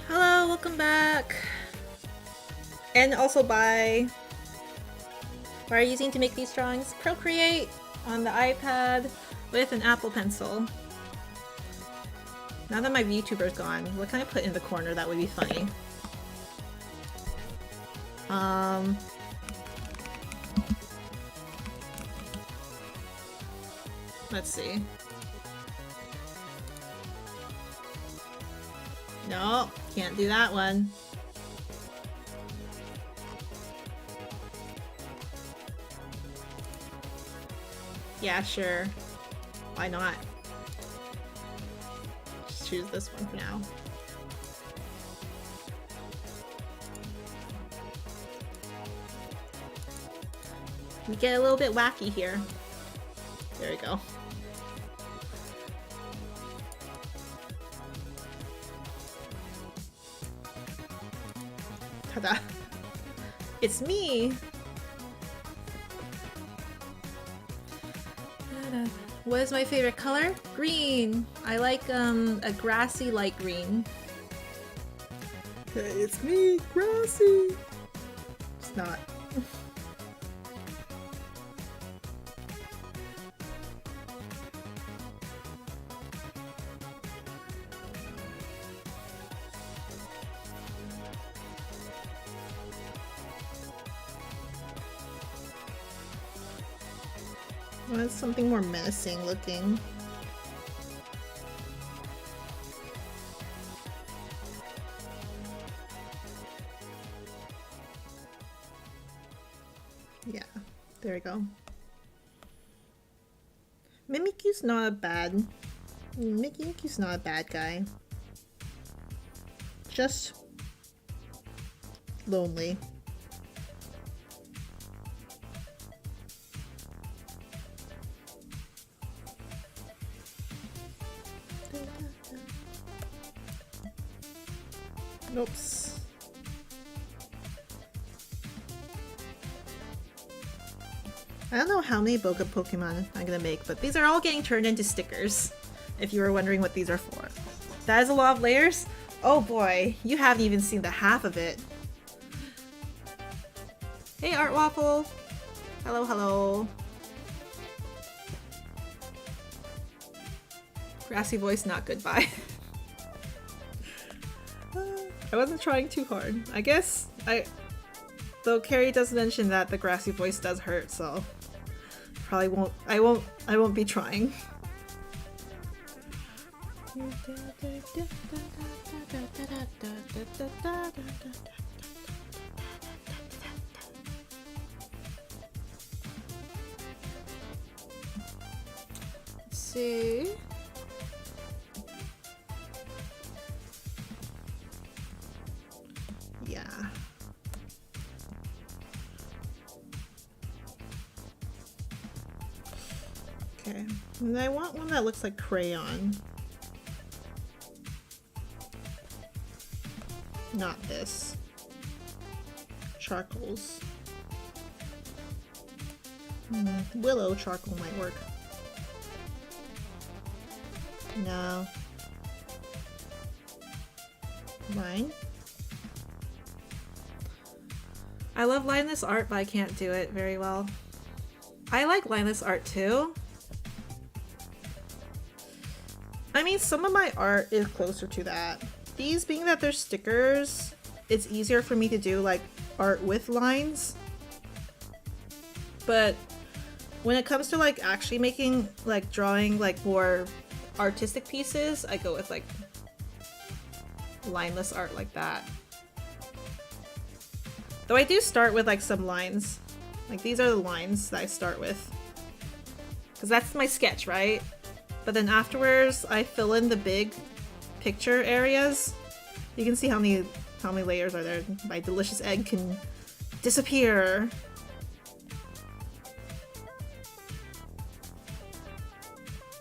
Hello, welcome back. And also why are you using to make these drawings? Procreate on the iPad with an Apple Pencil. Now that my VTuber's gone, what can I put in the corner that would be funny? Let's see. No, can't do that one. Yeah, sure. Why not? Just choose this one for now. We get a little bit wacky here. There we go. Ta-da! It's me! What is my favorite color? Green! I like a grassy light green. Hey, it's me, grassy! It's not. Well, it's something more menacing looking. Yeah, there we go. Mimikyu's not a bad... Mimikyu's not a bad guy. Just... lonely. Oops. I don't know how many Boba Pokemon I'm gonna make, but these are all getting turned into stickers, if you were wondering what these are for. That is a lot of layers. Oh boy, you haven't even seen the half of it. Hey Art Waffle! Hello, hello. Grassy voice, not goodbye. I wasn't trying too hard. I guess though Carrie does mention that the grassy voice does hurt, so probably won't. I won't be trying. Let's see. Yeah. Okay. And I want one that looks like crayon. Not this. Charcoals. Willow charcoal might work. No. Line. I love lineless art, but I can't do it very well. I like lineless art too. I mean, some of my art is closer to that. These being that they're stickers, it's easier for me to do like art with lines. But when it comes to like actually making like drawing like more artistic pieces, I go with like lineless art like that. Though I do start with like some lines. Like these are the lines that I start with. Because that's my sketch, right? But then afterwards I fill in the big picture areas. You can see how many layers are there. My delicious egg can disappear.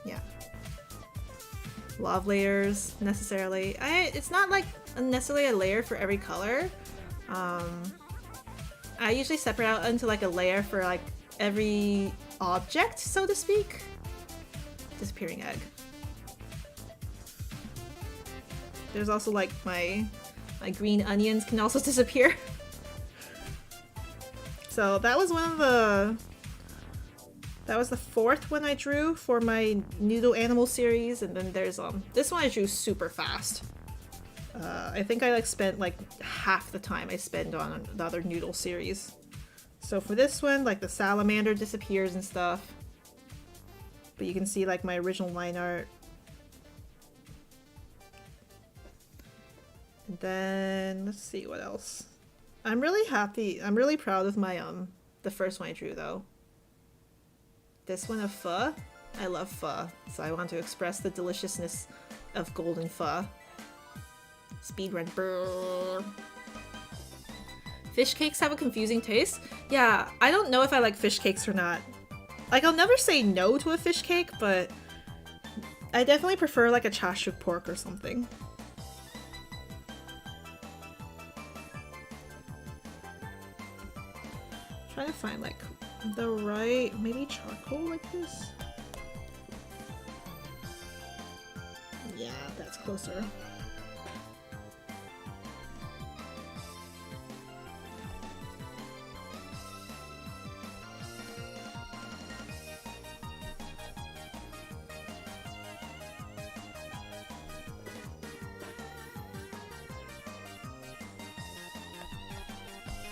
Yeah. A lot of layers necessarily. It's not like necessarily a layer for every color. I usually separate out into like a layer for like every object, so to speak. Disappearing egg. There's also like my green onions can also disappear. So that was that was the fourth one I drew for my noodle animal series, and then there's this one I drew super fast. I think I like spent like half the time I spend on the other noodle series. So for this one, like the salamander disappears and stuff. But you can see like my original line art. And then let's see what else. I'm really happy. I'm really proud of my the first one I drew though. This one of pho. I love pho, so I want to express the deliciousness of golden pho. Speedrun. Brrr. Fish cakes have a confusing taste? Yeah, I don't know if I like fish cakes or not. Like, I'll never say no to a fish cake, but I definitely prefer like a chashu pork or something. Trying to find like the right, maybe charcoal like this? Yeah, that's closer.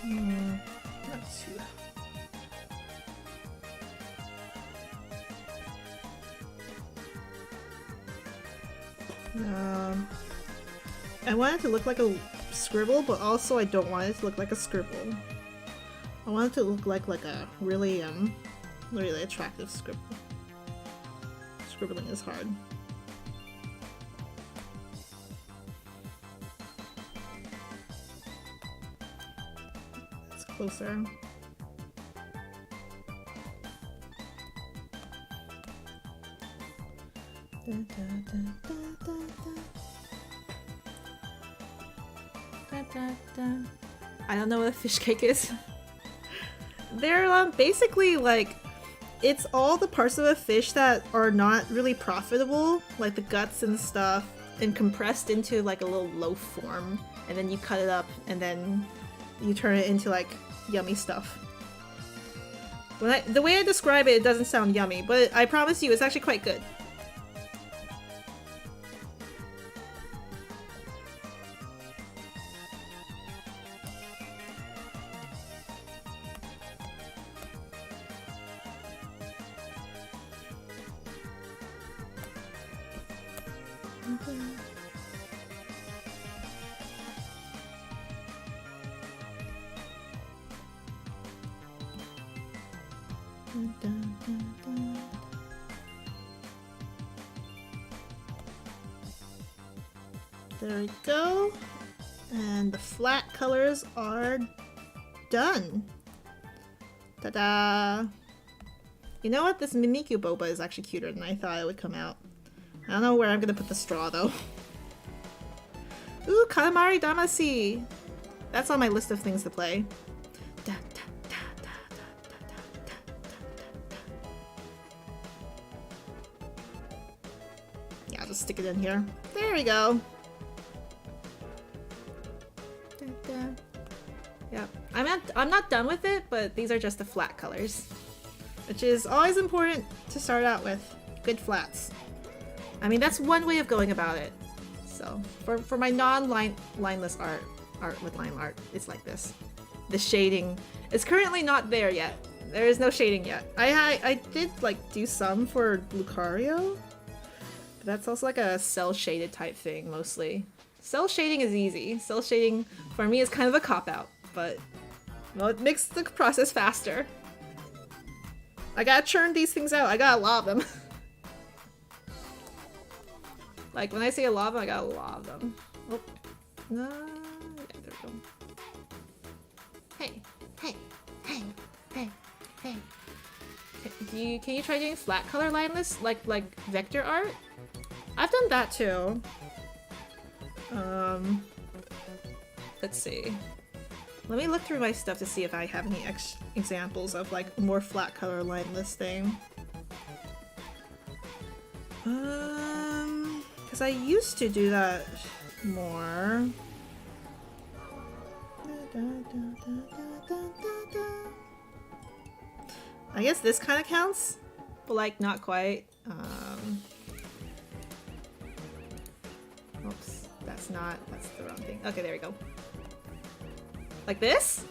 Not too. I want it to look like a scribble, but also I don't want it to look like a scribble. I want it to look like a really really attractive scribble. Scribbling is hard. It's closer. I don't know what a fish cake is. They're basically like, it's all the parts of a fish that are not really profitable, like the guts and stuff, and compressed into like a little loaf form, and then you cut it up and then you turn it into like yummy stuff. The way I describe it, it doesn't sound yummy, but I promise you it's actually quite good. There we go. And the flat colors are done. Ta-da! You know what? This Mimikyu Boba is actually cuter than I thought it would come out. I don't know where I'm gonna put the straw though. Ooh, Katamari Damacy! That's on my list of things to play. Yeah, I'll just stick it in here. There we go. Yeah, I'm not done with it, but these are just the flat colors, which is always important to start out with. Good flats. I mean, that's one way of going about it. So for my non-lineless art with line art, it's like this. The shading is currently not there yet. There is no shading yet. I did like do some for Lucario, but that's also like a cell shaded type thing mostly. Cell shading is easy. Cell shading for me is kind of a cop-out, but well, it makes the process faster. I gotta churn these things out. I got a lot of them. Like when I say a lot of them, I got a lot of them. Oh, no, yeah, there we go. Hey, hey, hey, hey, hey. Can you try doing flat color lineless like vector art? I've done that too. Let's see. Let me look through my stuff to see if I have any examples of like more flat color lineless thing. Because I used to do that more. I guess this kind of counts, but like not quite. Oops, that's the wrong thing. Okay, there we go. Like this?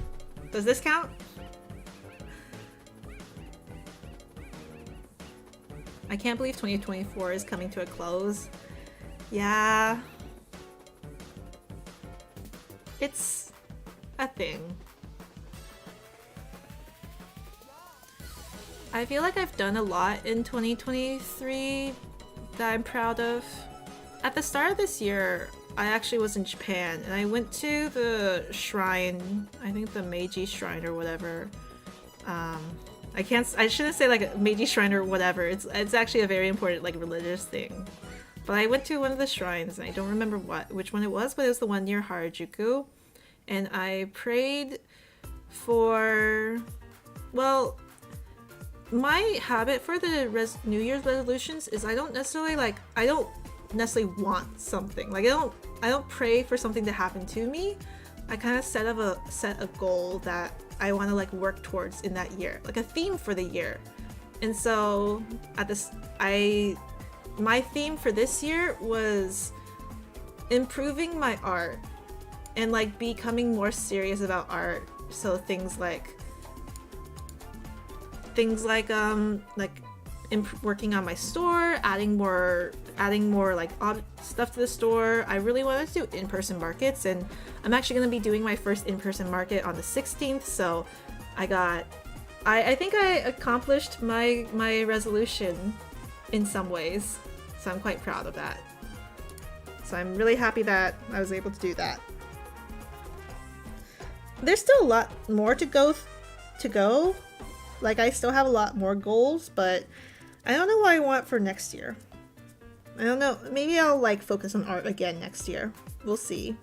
Does this count? I can't believe 2024 is coming to a close. Yeah. It's a thing. I feel like I've done a lot in 2023 that I'm proud of. At the start of this year, I actually was in Japan and I went to the shrine, I think the Meiji Shrine or whatever. I shouldn't say like a Meiji Shrine or whatever. It's actually a very important like religious thing. But I went to one of the shrines and I don't remember which one it was, but it was the one near Harajuku. And I prayed for, well, my habit for the New Year's resolutions is I don't necessarily want something. Like I don't pray for something to happen to me. I kind of set a goal that I want to like work towards in that year, like a theme for the year. And so my theme for this year was improving my art and like becoming more serious about art. So things like working on my store, adding more like stuff to the store. I really wanted to do in-person markets, and I'm actually going to be doing my first in-person market on the 16th. So I think I accomplished my resolution in some ways. So I'm quite proud of that. So I'm really happy that I was able to do that. There's still a lot more to go. Like I still have a lot more goals, but I don't know what I want for next year. I don't know. Maybe I'll like focus on art again next year. We'll see.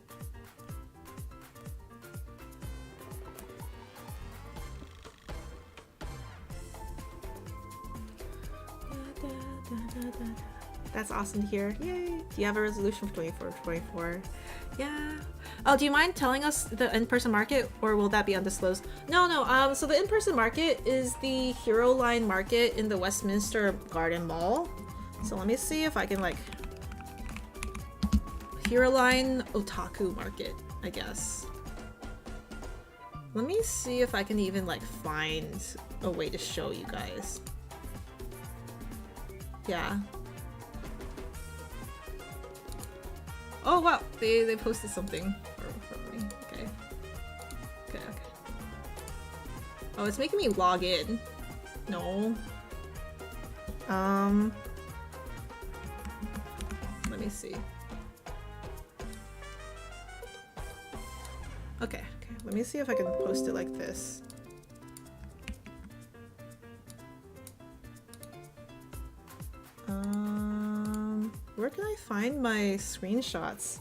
That's awesome to hear. Yay! Do you have a resolution for 24? Yeah. Oh, do you mind telling us the in-person market, or will that be undisclosed? No. So the in-person market is the Hero Line Market in the Westminster Garden Mall. So let me see if I can like Hero Line Otaku Market, I guess. Let me see if I can even like find a way to show you guys. Yeah. Oh wow, they posted something for me. Okay. Oh, it's making me log in. No. Let me see. Okay. Let me see if I can post it like this. Where can I find my screenshots?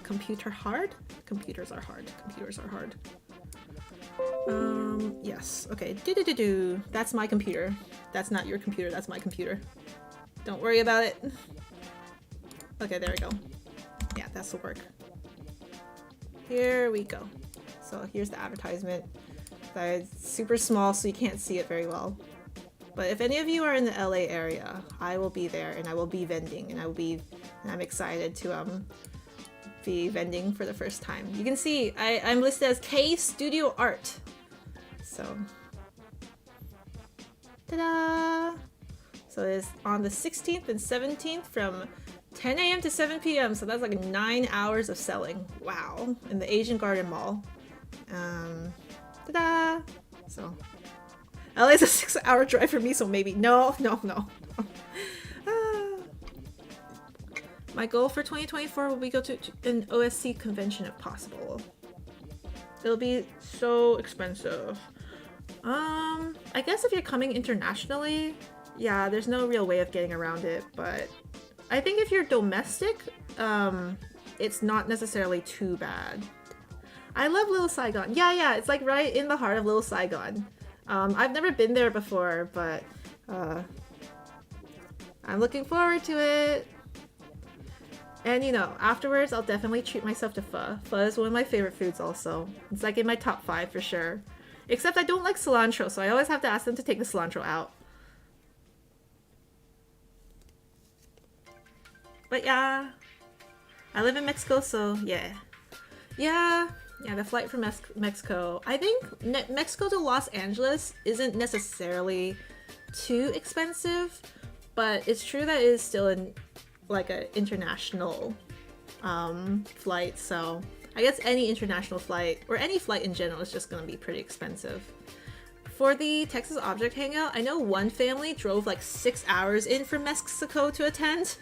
Computer hard? Computers are hard. Yes. Okay. That's my computer. That's not your computer. That's my computer. Don't worry about it. Okay, there we go. Yeah, that's the work. Here we go. So here's the advertisement. It's super small, so you can't see it very well. But if any of you are in the LA area, I will be there, and I will be vending, and I'm excited to be vending for the first time. You can see I'm listed as K Studio Art. So, ta-da! So it's on the 16th and 17th from 10 a.m. to 7 p.m. So that's like 9 hours of selling. Wow! In the Asian Garden Mall. Ta-da! So, LA is a 6-hour drive for me, so maybe no. My goal for 2024 will be go to an OSC convention if possible. It'll be so expensive. I guess if you're coming internationally, yeah, there's no real way of getting around it, but I think if you're domestic, it's not necessarily too bad. I love Little Saigon. Yeah, it's like right in the heart of Little Saigon. I've never been there before, but I'm looking forward to it. And you know, afterwards I'll definitely treat myself to pho. Pho is one of my favorite foods also. It's like in my top 5 for sure. Except I don't like cilantro, so I always have to ask them to take the cilantro out. But yeah, I live in Mexico, so yeah. Yeah, the flight from Mexico. I think Mexico to Los Angeles isn't necessarily too expensive, but it's true that it is still an international flight, so I guess any international flight or any flight in general is just gonna be pretty expensive. For the Texas Object Hangout, I know one family drove like 6 hours in from Mexico to attend.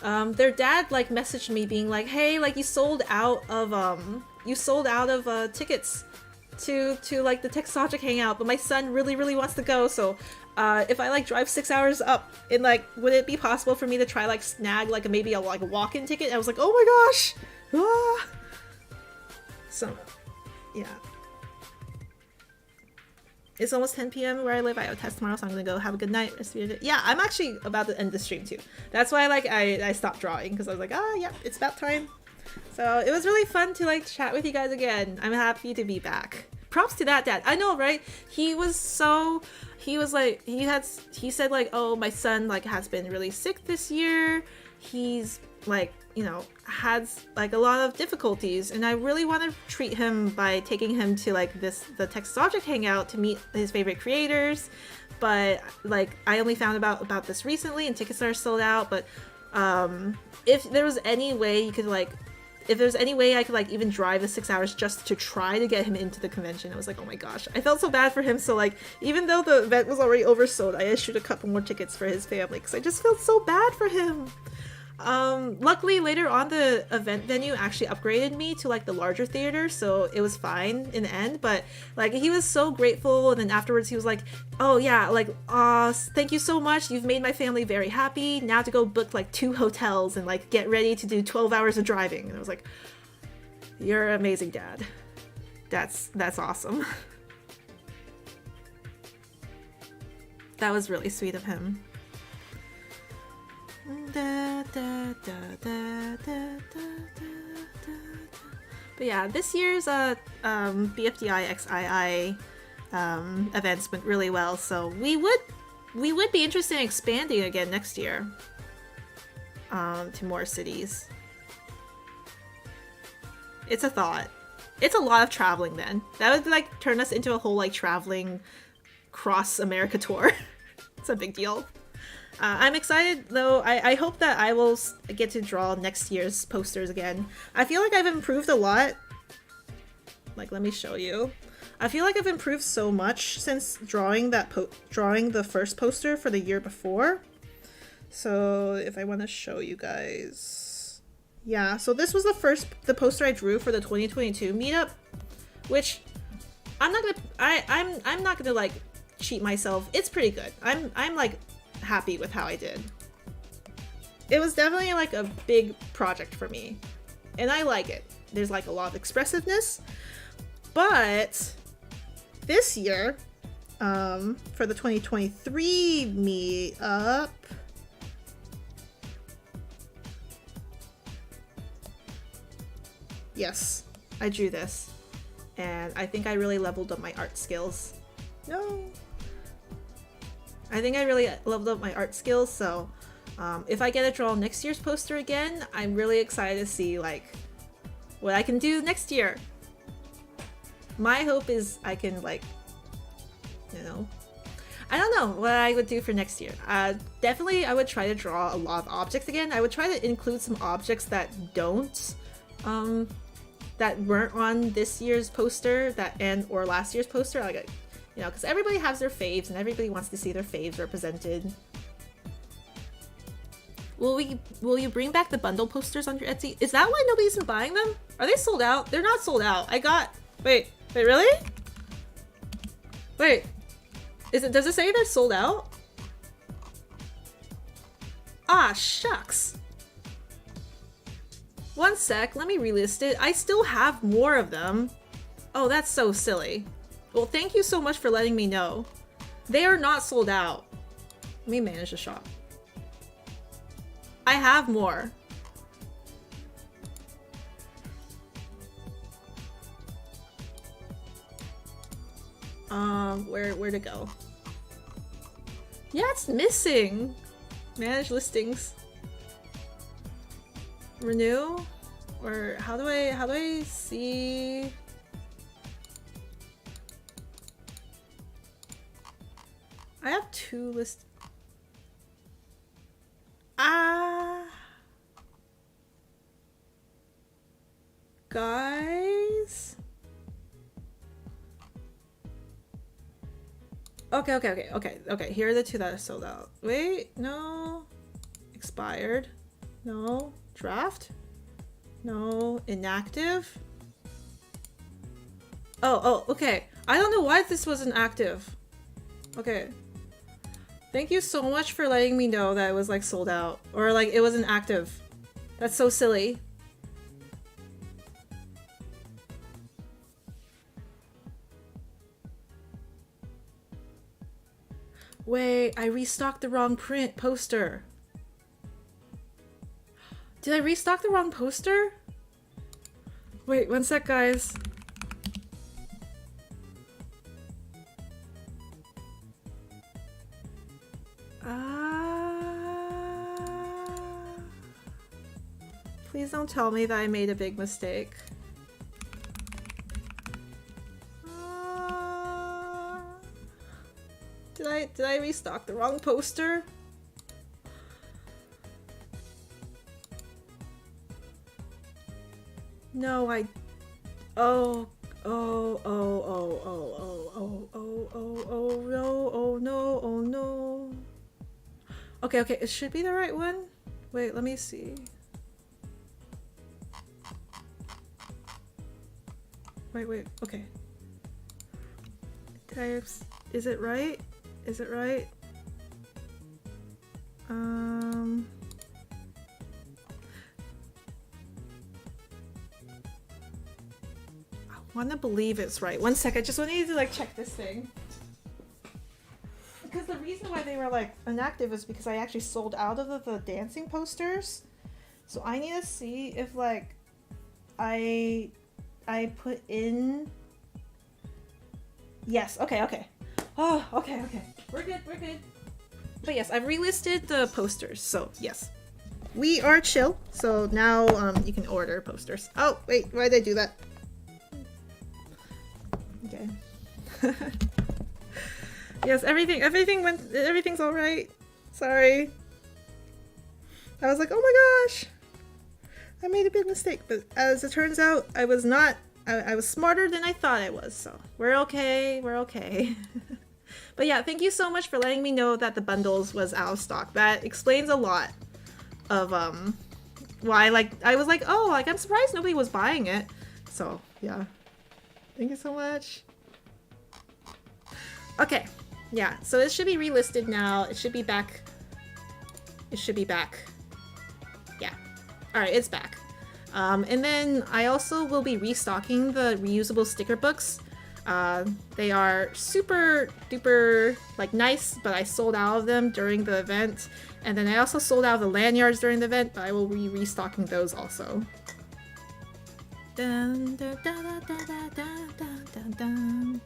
Their dad like messaged me being like, hey, like you sold out of tickets to like the Texas Object Hangout, but my son really wants to go, so if I like drive 6 hours up, and like would it be possible for me to try like snag like maybe a walk-in ticket? And I was like, oh my gosh. Ah! So yeah, it's almost 10 p.m. where I live. I have a test tomorrow, so I'm gonna go. Have a good night. Yeah, I'm actually about to end the stream too. That's why like I stopped drawing, because I was like, yeah, it's about time. So it was really fun to like chat with you guys again. I'm happy to be back. Props to that dad. I know, right? He said like, oh, my son like has been really sick this year. He's like, you know, has like a lot of difficulties, and I really want to treat him by taking him to like the Texas Object Hangout to meet his favorite creators. But like I only found about this recently, and tickets are sold out. But if there was any way you could like, if there's any way I could like even drive the 6 hours just to try to get him into the convention, I was like, oh my gosh, I felt so bad for him. So like, even though the event was already oversold, I issued a couple more tickets for his family because I just felt so bad for him. Luckily later on the event venue actually upgraded me to like the larger theater, so it was fine in the end. But like he was so grateful, and then afterwards he was like, oh yeah, like thank you so much, you've made my family very happy. Now to go book like 2 hotels and like get ready to do 12 hours of driving. And I was like, you're amazing, dad. That's awesome. That was really sweet of him. But yeah, this year's bfdi XII events went really well, so we would be interested in expanding again next year to more cities. It's a thought. It's a lot of traveling then. That would like turn us into a whole like traveling cross America tour. It's a big deal. I'm excited though. I hope that I will get to draw next year's posters again. I feel like I've improved a lot. Like, let me show you. I feel like I've improved so much since drawing the first poster for the year before. So if I want to show you guys, yeah. So this was the poster I drew for the 2022 meetup, which I'm not gonna like cheat myself. It's pretty good. I'm like happy with how I did. It was definitely like a big project for me, and I like it. There's like a lot of expressiveness, but this year, for the 2023 meetup, yes, I drew this, and I think I really leveled up my art skills. No. I think I really leveled up my art skills, so if I get to draw next year's poster again, I'm really excited to see like what I can do next year. My hope is I can like, you know, I don't know what I would do for next year. Definitely I would try to draw a lot of objects again. I would try to include some objects that that weren't on this year's poster or last year's poster. Like, you know, because everybody has their faves and everybody wants to see their faves represented. Will you bring back the bundle posters on your Etsy? Is that why nobody's been buying them? Are they sold out? They're not sold out. Wait, really? Wait. Does it say they're sold out? Ah, shucks. One sec, let me relist it. I still have more of them. Oh, that's so silly. Well, thank you so much for letting me know. They are not sold out. Let me manage the shop. I have more. Where to go? Yeah, it's missing. Manage listings. Renew? Or how do I see? I have two lists. Guys? Okay. Here are the two that are sold out. Wait, no. Expired. No. Draft? No. Inactive? Oh, okay. I don't know why this wasn't active. Okay. Thank you so much for letting me know that it was like sold out. Or like it wasn't active. That's so silly. Wait, I restocked the wrong poster. Did I restock the wrong poster? Wait, one sec, guys. Please don't tell me that I made a big mistake. Did I restock the wrong poster? No, oh no. Okay, it should be the right one. Wait, let me see. Wait, okay. Is it right? Is it right? want to believe it's right. One sec, I just need to like check this thing. Because the reason why they were like inactive is because I actually sold out of the dancing posters. So I need to see if like I put in. Yes, okay. Oh, okay. We're good. But yes, I've relisted the posters, so yes. We are chill, so now you can order posters. Oh, wait, why did I do that? Okay. Yes, everything's alright. Sorry. I was like, oh my gosh! I made a big mistake, but as it turns out, I was not. I was smarter than I thought I was, so we're okay. But yeah, thank you so much for letting me know that the bundles was out of stock. That explains a lot of why I was like, oh, like I'm surprised nobody was buying it. So yeah, thank you so much. Okay, yeah, so it should be relisted now. It should be back. Yeah, all right, it's back. And then I also will be restocking the reusable sticker books. They are super duper like nice, but I sold out of them during the event. And then I also sold out of the lanyards during the event, but I will be restocking those also. Dun, dun, dun, dun, dun, dun, dun, dun.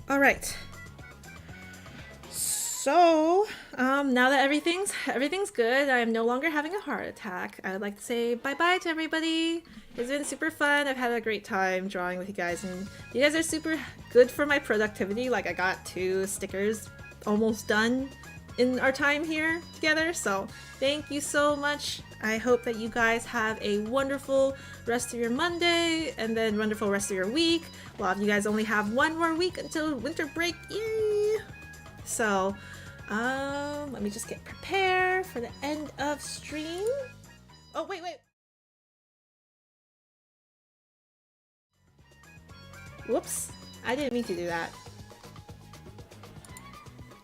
All right. So, now that everything's good, I am no longer having a heart attack. I would like to say bye-bye to everybody. It's been super fun. I've had a great time drawing with you guys, and you guys are super good for my productivity. Like, I got 2 stickers almost done in our time here together, so thank you so much. I hope that you guys have a wonderful rest of your Monday, and then wonderful rest of your week. A lot of you guys only have 1 more week until winter break. Yay! So, let me just get prepared for the end of stream. Oh, wait. Whoops, I didn't mean to do that.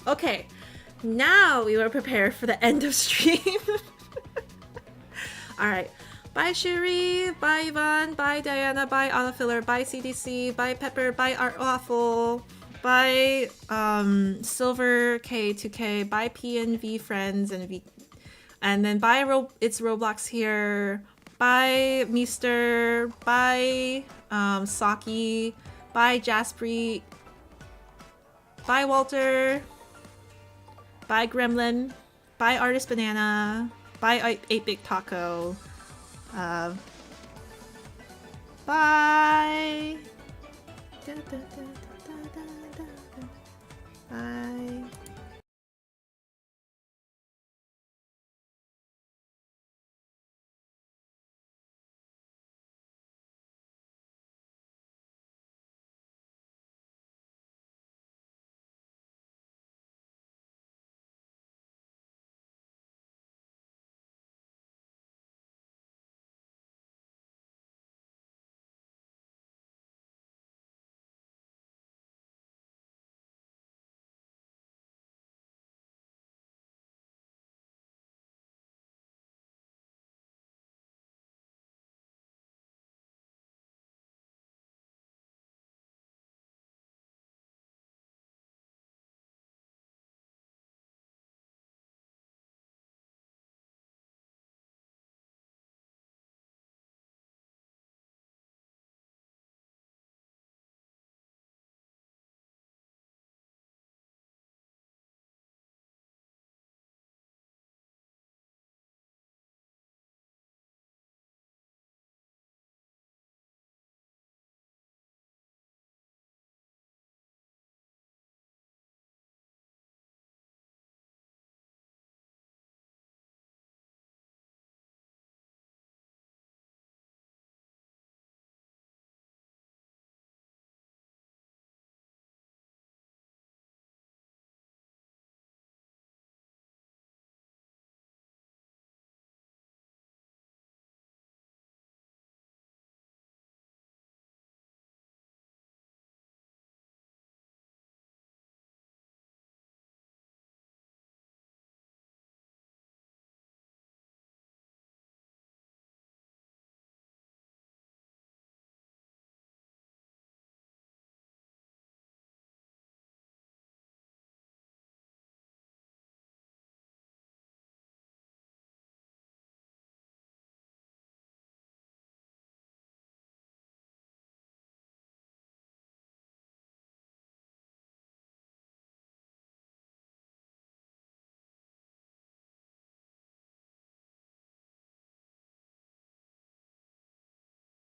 Okay, now we will prepare for the end of stream. Alright, bye Cherie, bye Yvonne, bye Diana, bye Autofiller, bye CDC, bye Pepper, bye Art Awful. Bye Silver K2K, bye PNV friends and then bye it's Roblox here, bye Meester, bye Saki, bye Jaspri, bye Walter, bye Gremlin, bye Artist Banana, bye 8-Bit Taco, bye. Da, da, da, da.